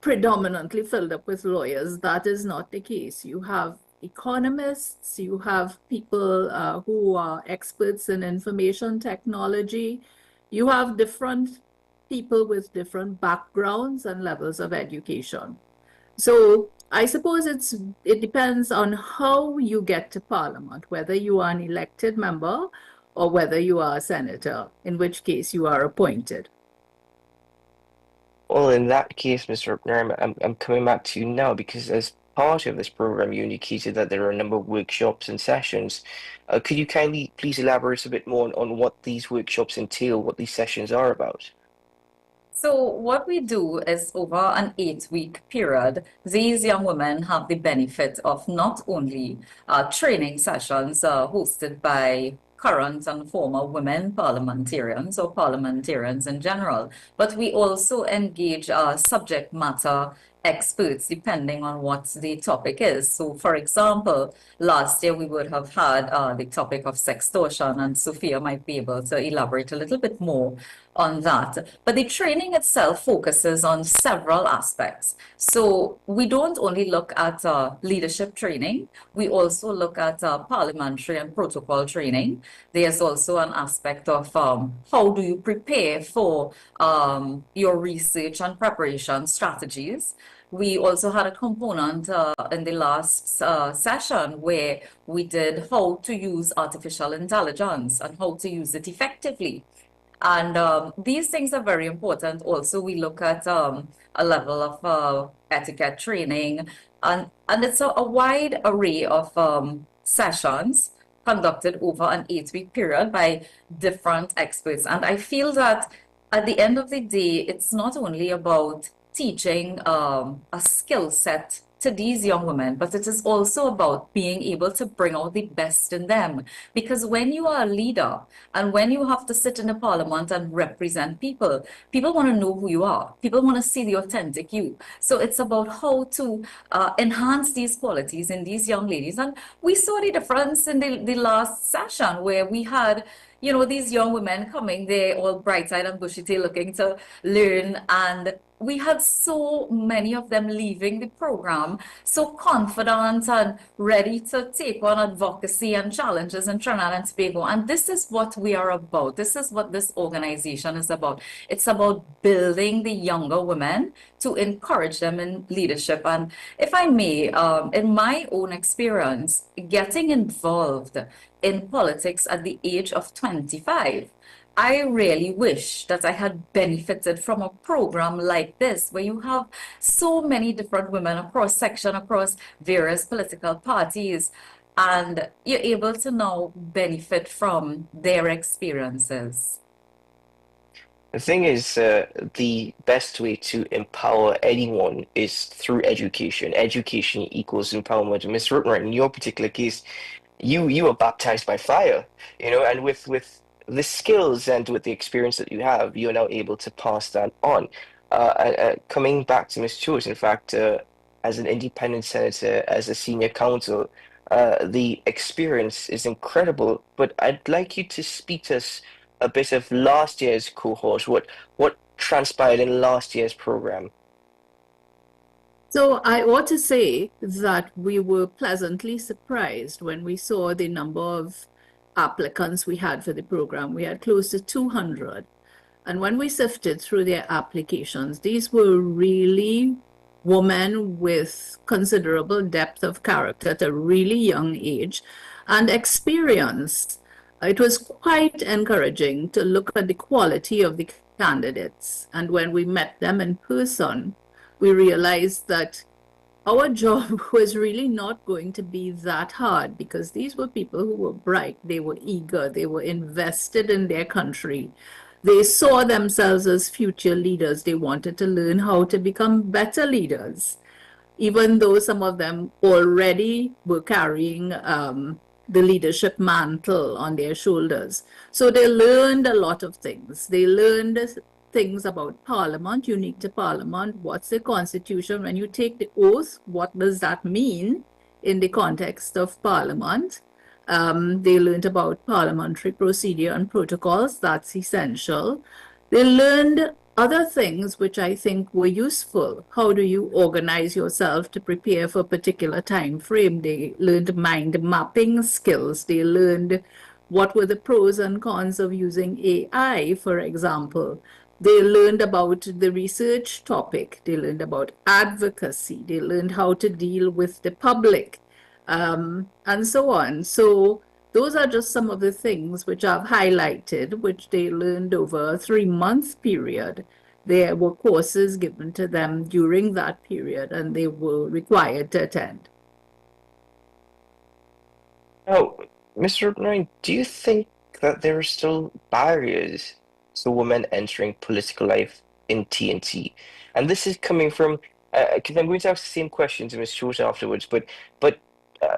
predominantly filled up with lawyers. That is not the case. You have economists, you have people who are experts in information technology. You have different people with different backgrounds and levels of education. So I suppose it depends on how you get to Parliament, whether you are an elected member or whether you are a senator, in which case you are appointed. Well, in that case, Mr. Narim, I'm coming back to you now because as part of this program, you indicated that there are a number of workshops and sessions. Could you kindly please elaborate a bit more on what these workshops entail, what these sessions are about? So what we do is over an 8-week period, these young women have the benefit of not only training sessions hosted by current and former women parliamentarians or parliamentarians in general, but we also engage subject matter experts depending on what the topic is. So for example, last year we would have had the topic of sextortion, and Sophia might be able to elaborate a little bit more on that. But the training itself focuses on several aspects. So we don't only look at leadership training, we also look at parliamentary and protocol training. There's also an aspect of how do you prepare for your research and preparation strategies. We also had a component in the last session where we did how to use artificial intelligence and how to use it effectively. And these things are very important. Also, we look at a level of etiquette training, and it's a wide array of sessions conducted over an 8-week period by different experts. And I feel that at the end of the day, it's not only about teaching a skill set to these young women, but it is also about being able to bring out the best in them. Because when you are a leader and when you have to sit in the parliament and represent people, people want to know who you are. People want to see the authentic you. So it's about how to enhance these qualities in these young ladies. And we saw the difference in the last session where we had you know, these young women coming, they're all bright-eyed and bushy-tailed looking to learn. And we had so many of them leaving the program, so confident and ready to take on advocacy and challenges in Trinidad and Tobago. And this is what we are about. This is what this organization is about. It's about building the younger women to encourage them in leadership. And if I may, in my own experience, getting involved in politics at the age of 25, I really wish that I had benefited from a program like this, where you have so many different women across section, across various political parties, and you're able to now benefit from their experiences. The thing is, the best way to empower anyone is through education. Education equals empowerment. Ms. Rutmer, in your particular case, you were baptized by fire, you know, and with the skills and with the experience that you have, you're now able to pass that on. Coming back to Ms. Stewart, in fact, as an independent senator, as a senior counsel, the experience is incredible. But I'd like you to speak to us a bit of last year's cohort. What transpired in last year's program? So I ought to say that we were pleasantly surprised when we saw the number of applicants we had for the program. We had close to 200. And when we sifted through their applications, these were really women with considerable depth of character at a really young age and experience. It was quite encouraging to look at the quality of the candidates. And when we met them in person, we realized that our job was really not going to be that hard, because these were people who were bright, they were eager, they were invested in their country. They saw themselves as future leaders. They wanted to learn how to become better leaders, even though some of them already were carrying the leadership mantle on their shoulders. So they learned a lot of things. They learned things about Parliament, unique to Parliament. What's the Constitution? When you take the oath, what does that mean in the context of Parliament? They learned about parliamentary procedure and protocols. That's essential. They learned other things which I think were useful. How do you organize yourself to prepare for a particular time frame? They learned mind mapping skills. They learned what were the pros and cons of using AI, for example. They learned about the research topic. They learned about advocacy. They learned how to deal with the public, and so on. So those are just some of the things which I've highlighted, which they learned over a 3-month period. There were courses given to them during that period, and they were required to attend. Now, Mr. Ryan, do you think that there are still barriers to women entering political life in TNT? And this is coming from, because I'm going to ask the same question to Ms. Stewart afterwards, but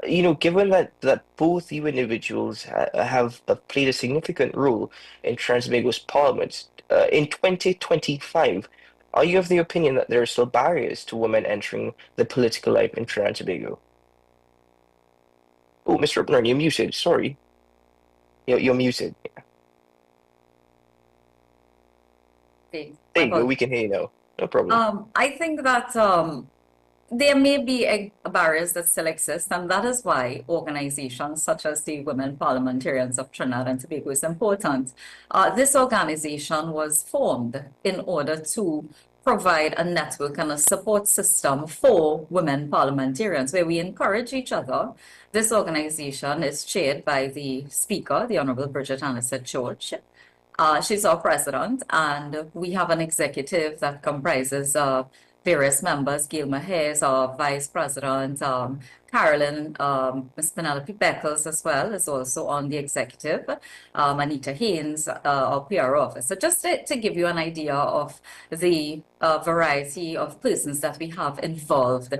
you know, given that both you individuals have played a significant role in Trinidad and Tobago's parliament, in 2025, are you of the opinion that there are still barriers to women entering the political life in Trinidad and Tobago? Oh, Mr. Upner, you're muted. Sorry. You're muted. Okay. There you go. We can hear you now. No problem. I think that there may be barriers that still exist, and that is why organizations such as the Women Parliamentarians of Trinidad and Tobago is important. This organization was formed in order to provide a network and a support system for women parliamentarians, where we encourage each other. This organization is chaired by the Speaker, the Honorable Bridget Anisette George. She's our president, and we have an executive that comprises various members. Gail Maher is our vice president. Carolyn, Ms. Penelope Beckles as well is also on the executive. Anita Haynes, our PR officer. Just to give you an idea of the variety of persons that we have involved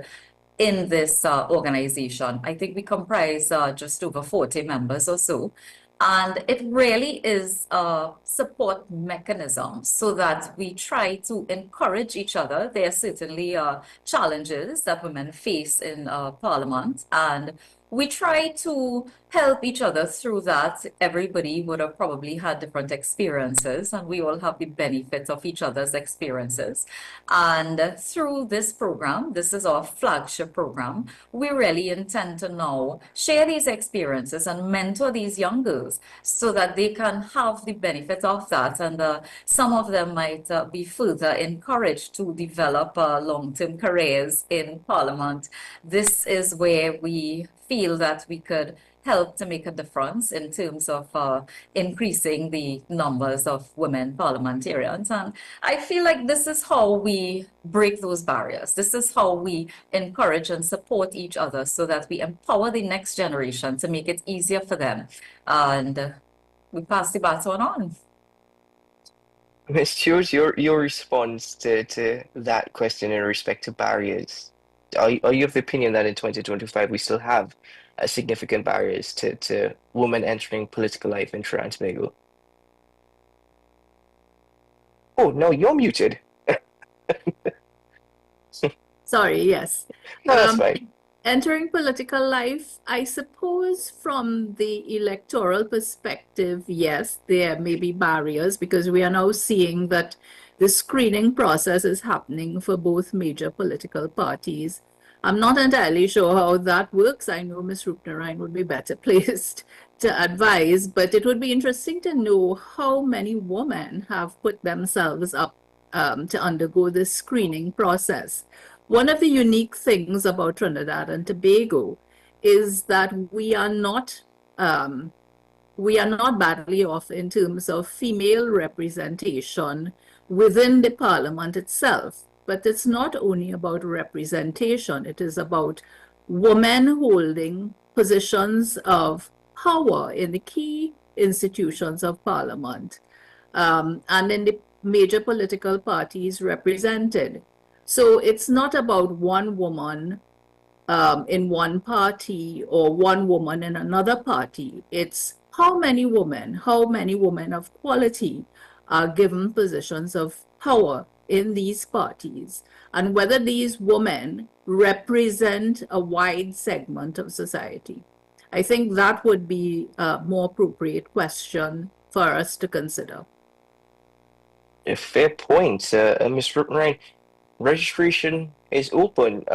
in this organization. I think we comprise just over 40 members or so. And it really is a support mechanism so that we try to encourage each other. There are certainly challenges that women face in Parliament, and we try to help each other through that. Everybody would have probably had different experiences, and we all have the benefits of each other's experiences. And through this program, this is our flagship program, we really intend to now share these experiences and mentor these young girls so that they can have the benefits of that. And some of them might be further encouraged to develop long-term careers in Parliament. This is where we feel that we could help to make a difference in terms of increasing the numbers of women parliamentarians. And I feel like this is how we break those barriers. This is how we encourage and support each other so that we empower the next generation to make it easier for them. And we pass the baton on. Ms. Stewart, your response to that question in respect to barriers. Are you of the opinion that in 2025 we still have significant barriers to women entering political life in Trinidad and Tobago? Oh, no, you're muted. Sorry, yes. No, that's fine. Entering political life, I suppose from the electoral perspective, yes, there may be barriers because we are now seeing that the screening process is happening for both major political parties. I'm not entirely sure how that works. I know Ms. Rupnarine would be better placed to advise, but it would be interesting to know how many women have put themselves up to undergo this screening process. One of the unique things about Trinidad and Tobago is that we are not badly off in terms of female representation within the parliament itself. But it's not only about representation, it is about women holding positions of power in the key institutions of parliament and in the major political parties represented. So it's not about one woman in one party or one woman in another party. It's how many women of quality are given positions of power in these parties, and whether these women represent a wide segment of society. I think that would be a more appropriate question for us to consider. A fair point, Ms. Rupnarine. Registration is open.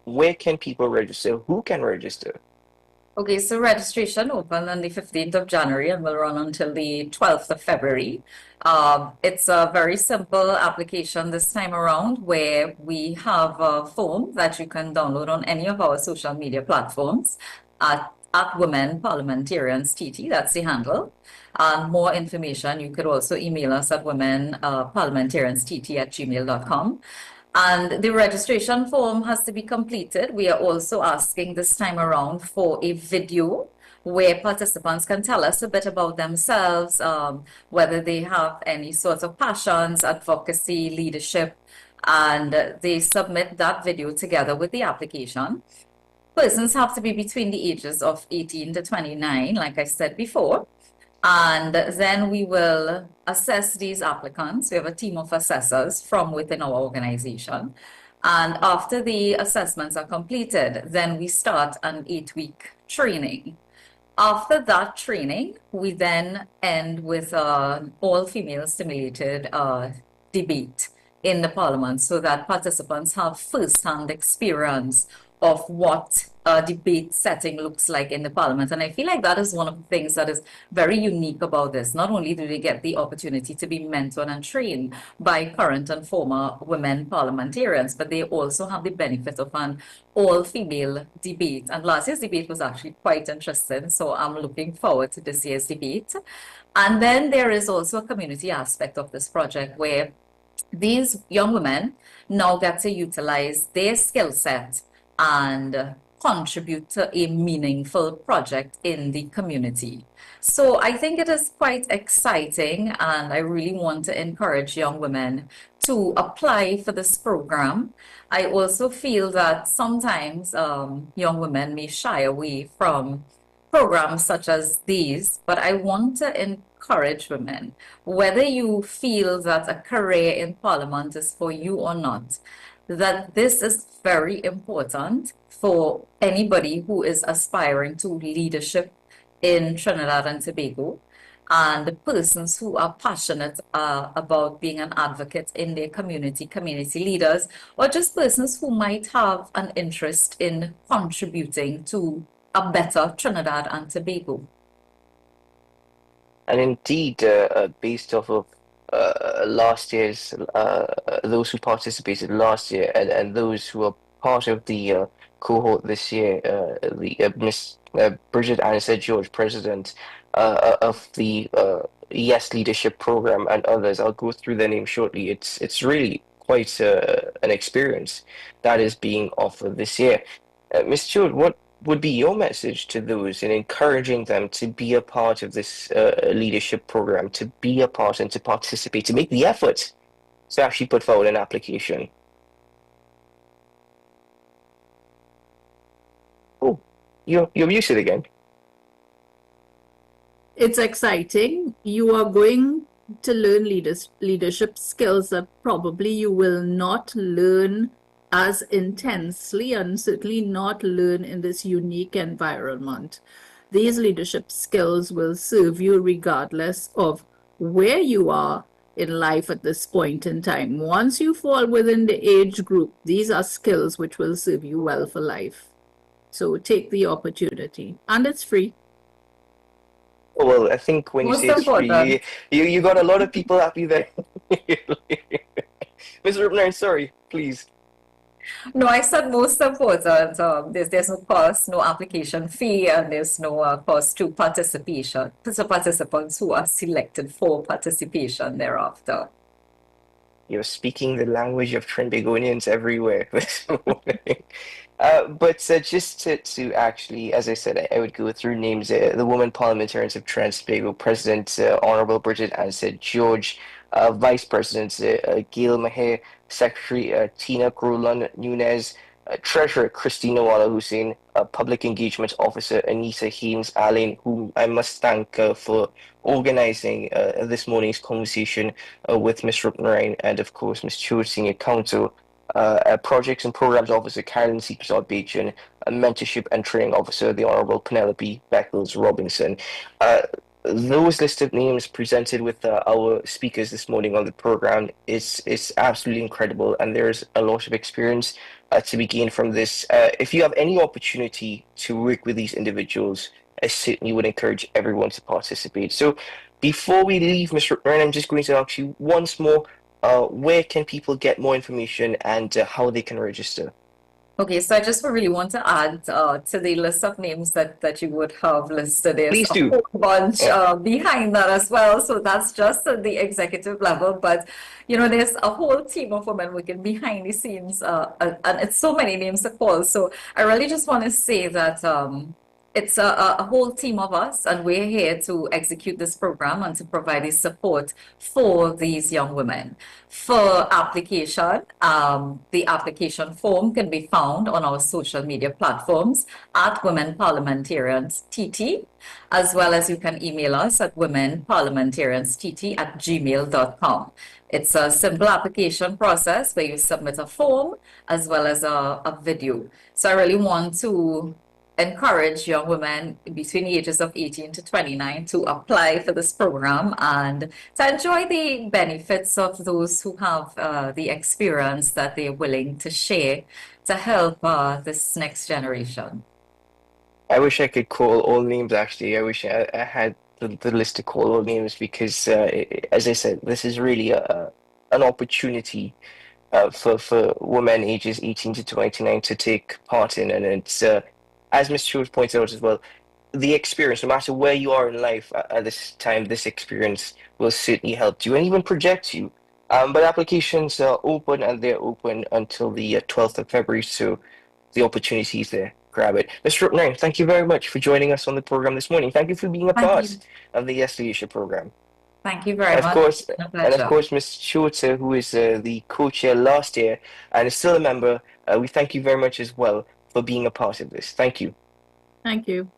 Where can people register? Who can register? Okay, so registration opened on the 15th of January and will run until the 12th of February. It's a very simple application this time around where we have a form that you can download on any of our social media platforms at Women Parliamentarians TT, that's the handle. And more information, you could also email us at womenparliamentarianstt@gmail.com. And the registration form has to be completed. We are also asking this time around for a video where participants can tell us a bit about themselves, whether they have any sorts of passions, advocacy, leadership, and they submit that video together with the application. Persons have to be between the ages of 18 to 29, like I said before. And then we will assess these applicants. We have a team of assessors from within our organization. And after the assessments are completed, then we start an 8-week training. After that training, we then end with an all-female stimulated debate in the parliament so that participants have first-hand experience of what a debate setting looks like in the parliament. And I feel like that is one of the things that is very unique about this. Not only do they get the opportunity to be mentored and trained by current and former women parliamentarians, but they also have the benefit of an all-female debate. And last year's debate was actually quite interesting, so I'm looking forward to this year's debate. And then there is also a community aspect of this project where these young women now get to utilize their skill set and contribute to a meaningful project in the community. So I think it is quite exciting, and I really want to encourage young women to apply for this program. I also feel that sometimes young women may shy away from programs such as these, but I want to encourage women, whether you feel that a career in Parliament is for you or not, that this is very important for anybody who is aspiring to leadership in Trinidad and Tobago, and the persons who are passionate about being an advocate in their community leaders, or just persons who might have an interest in contributing to a better Trinidad and Tobago. And indeed, based off of last year's, those who participated last year and those who are part of the cohort this year, Miss Bridget Anissa George, President of the Yes Leadership Program, and others. I'll go through their names shortly. It's really quite an experience that is being offered this year. Ms. Stewart, what would be your message to those in encouraging them to be a part of this leadership program, to be a part and to participate, to make the effort to actually put forward an application? Oh, you're muted again. It's exciting. You are going to learn leadership skills that probably you will not learn as intensely, and certainly not learn in this unique environment. These leadership skills will serve you regardless of where you are in life at this point in time. Once you fall within the age group, these are skills which will serve you well for life. So take the opportunity, and it's free. Well, I think when you say it's free, you got a lot of people happy there. Mr. Ripner, sorry, please. No, I said most important. There's no cost, no application fee, and there's no cost to participation. So participants who are selected for participation thereafter. You're speaking the language of Trinbagonians everywhere this morning. But just to actually, as I said, I would go through names. The women parliamentarians of Trans-Tobago, President Honorable Bridget Anissa George, Vice President Gail Maher, Secretary Tina Grolon Nunez, Treasurer Christina Wala Hussein, Public Engagement Officer Anita Haynes Allen, whom I must thank for organizing this morning's conversation with Ms. Rupnarain, and of course Ms. Cho, Senior Counsel, Projects and Programs Officer Carolyn C. Bacon, Mentorship and Training Officer, the Honorable Penelope Beckles Robinson. Those listed names presented with our speakers this morning on the program is absolutely incredible, and there's a lot of experience to be gained from this. If you have any opportunity to work with these individuals, I certainly would encourage everyone to participate. So before we leave, Mr. Ryan, I'm just going to ask you once more, where can people get more information and how they can register? Okay, so I just really want to add to the list of names that you would have listed. There's Please do. A whole bunch behind that as well. So that's just at the executive level. But, you know, there's a whole team of women working behind the scenes. And it's so many names to call. So I really just want to say that it's a whole team of us, and we're here to execute this program and to provide the support for these young women. For application, the application form can be found on our social media platforms at Women Parliamentarians TT, as well as you can email us at womenparliamentarianst@gmail.com. It's a simple application process where you submit a form as well as a video. So I really want to encourage young women between the ages of 18 to 29 to apply for this program and to enjoy the benefits of those who have the experience that they're willing to share to help this next generation. I wish I could call all names, actually. I wish I had the list to call all names because, as I said, this is really an opportunity for women ages 18 to 29 to take part in, and it's as Ms. Schultz pointed out as well, the experience, no matter where you are in life at this time, this experience will certainly help you and even project you. But applications are open, and they're open until the 12th of February, so the opportunity is there. Grab it. Mr. Rupner, thank you very much for joining us on the program this morning. Thank you for being a part of the Yes Leadership Program. Thank you very much. And of course, Ms. Schultz, who is the co-chair last year and is still a member, we thank you very much as well for being a part of this. Thank you. Thank you.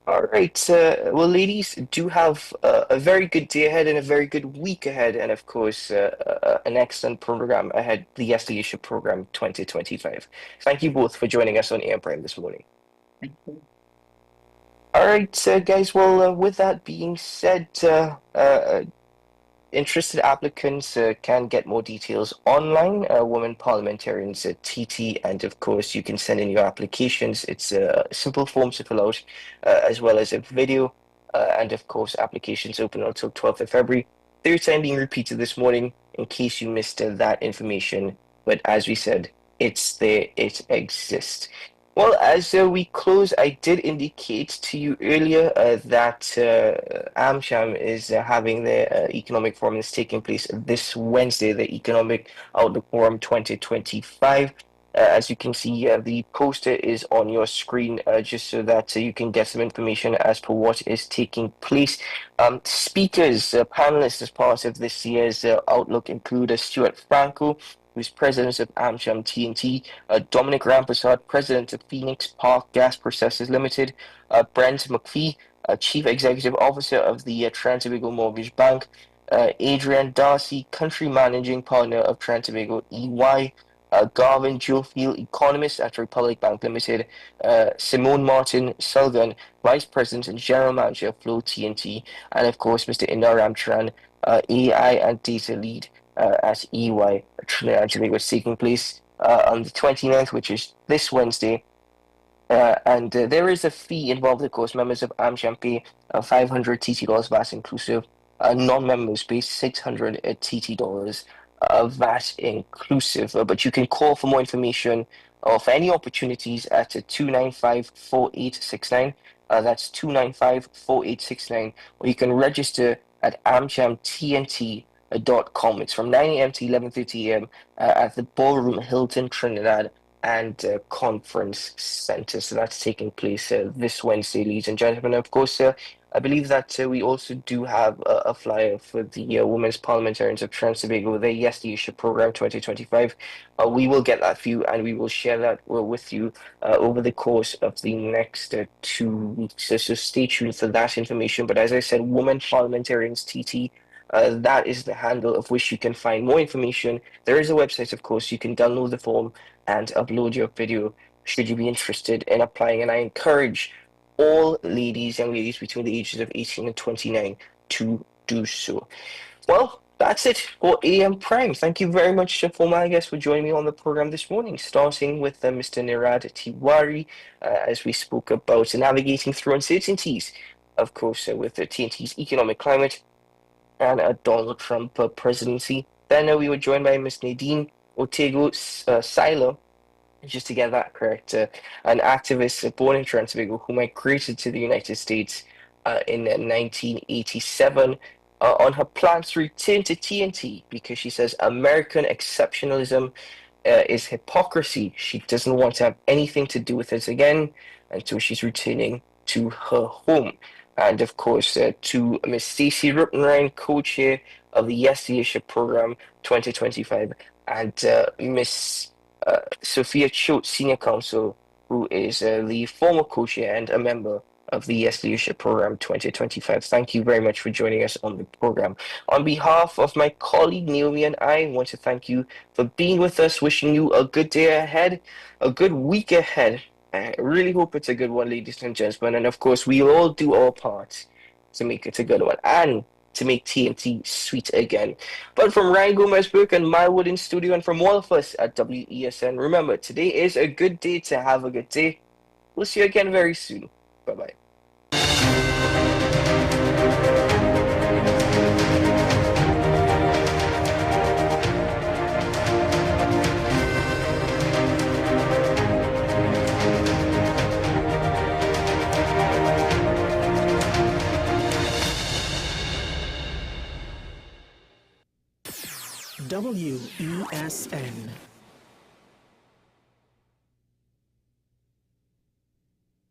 All right. Well, ladies, do have a very good day ahead and a very good week ahead, and of course, an excellent program ahead, the Yes Leadership Program 2025. Thank you both for joining us on AM Prime this morning. Thank you. All right, guys. Well, with that being said, interested applicants can get more details online, Women Parliamentarians TT, and of course you can send in your applications. It's a simple form to fill out, as well as a video, and of course applications open until 12th of February. Third time being repeated this morning in case you missed that information, but as we said, it's there, it exists. Well, as we close, I did indicate to you earlier that AmCham is having their economic forum that's taking place this Wednesday, the Economic Outlook Forum 2025. As you can see, the poster is on your screen just so that you can get some information as per what is taking place. Speakers, panelists as part of this year's Outlook include Stuart Franco, who's president of AmCham TNT, Dominic Rampersad, president of Phoenix Park Gas Processors Limited, Brent McPhee, chief executive officer of the Trans-Tobago Mortgage Bank, Adrian Darcy, country managing partner of Trans-Tobago EY, Garvin Jofield, economist at Republic Bank Limited, Simone Martin Sullivan, vice president and general manager of Flow TNT, and of course Mr. Indar Ramcharan, AI and data lead at EY Trinidad and Tobago, was taking place on the 29th, which is this Wednesday. And there is a fee involved, of course. Members of AmCham pay 500 TT dollars VAT inclusive. Non-members pay 600 TT dollars VAT inclusive. But you can call for more information or for any opportunities at 295-4869. That's 295-4869. Or you can register at amchamtnt.com. It's from 9 a.m. to 11:30 a.m. At the Ballroom Hilton Trinidad and Conference Center. So that's taking place this Wednesday, ladies and gentlemen. Of course, I believe that we also do have a flyer for the Women's Parliamentarians of Trans-Tobago, their Yes Leadership Program 2025. We will get that for you and we will share that with you over the course of the next 2 weeks. So stay tuned for that information. But as I said, Women Parliamentarians TT, that is the handle of which you can find more information. There is a website, of course. You can download the form and upload your video should you be interested in applying. And I encourage all young ladies between the ages of 18 and 29 to do so. Well, that's it for AM Prime. Thank you very much for my guests for joining me on the program this morning, starting with Mr. Nirad Tiwari, as we spoke about navigating through uncertainties, of course, with TNT's economic climate and a Donald Trump presidency. Then we were joined by Ms. Nadine Otego-Seiler, just to get that correct, an activist born in Trans-Tobago who migrated to the United States in 1987 on her plans to return to TNT because she says American exceptionalism is hypocrisy. She doesn't want to have anything to do with it again, and so she's returning to her home. And of course, to Ms. Stacey Rippenrein, co-chair of the Yes Leadership Program 2025, and Ms. Sophia Choate, senior counsel, who is the former co-chair and a member of the Yes Leadership Program 2025. Thank you very much for joining us on the program. On behalf of my colleague Naomi and I want to thank you for being with us, wishing you a good day ahead, a good week ahead. I really hope it's a good one, ladies and gentlemen. And of course, we'll all do our part to make it a good one and to make TNT sweet again. But from Ryan Gomez-Burke and Mildwood in studio, and from all of us at WESN, remember, today is a good day to have a good day. We'll see you again very soon. Bye-bye. WESN.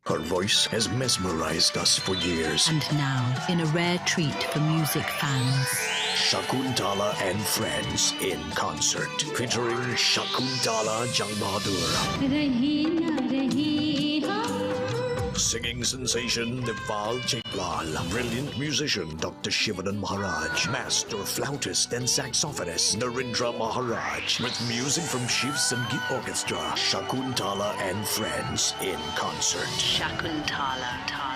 Her voice has mesmerized us for years. And now, in a rare treat for music fans, Shakuntala and Friends in concert, featuring Shakuntala Jangbahadur, Singing sensation Deval Chaiklal, brilliant musician Dr. Shivanan Maharaj, master flautist and saxophonist Narendra Maharaj, with music from Shiv Sangeet Orchestra, Shakuntala and Friends in concert. Shakuntala.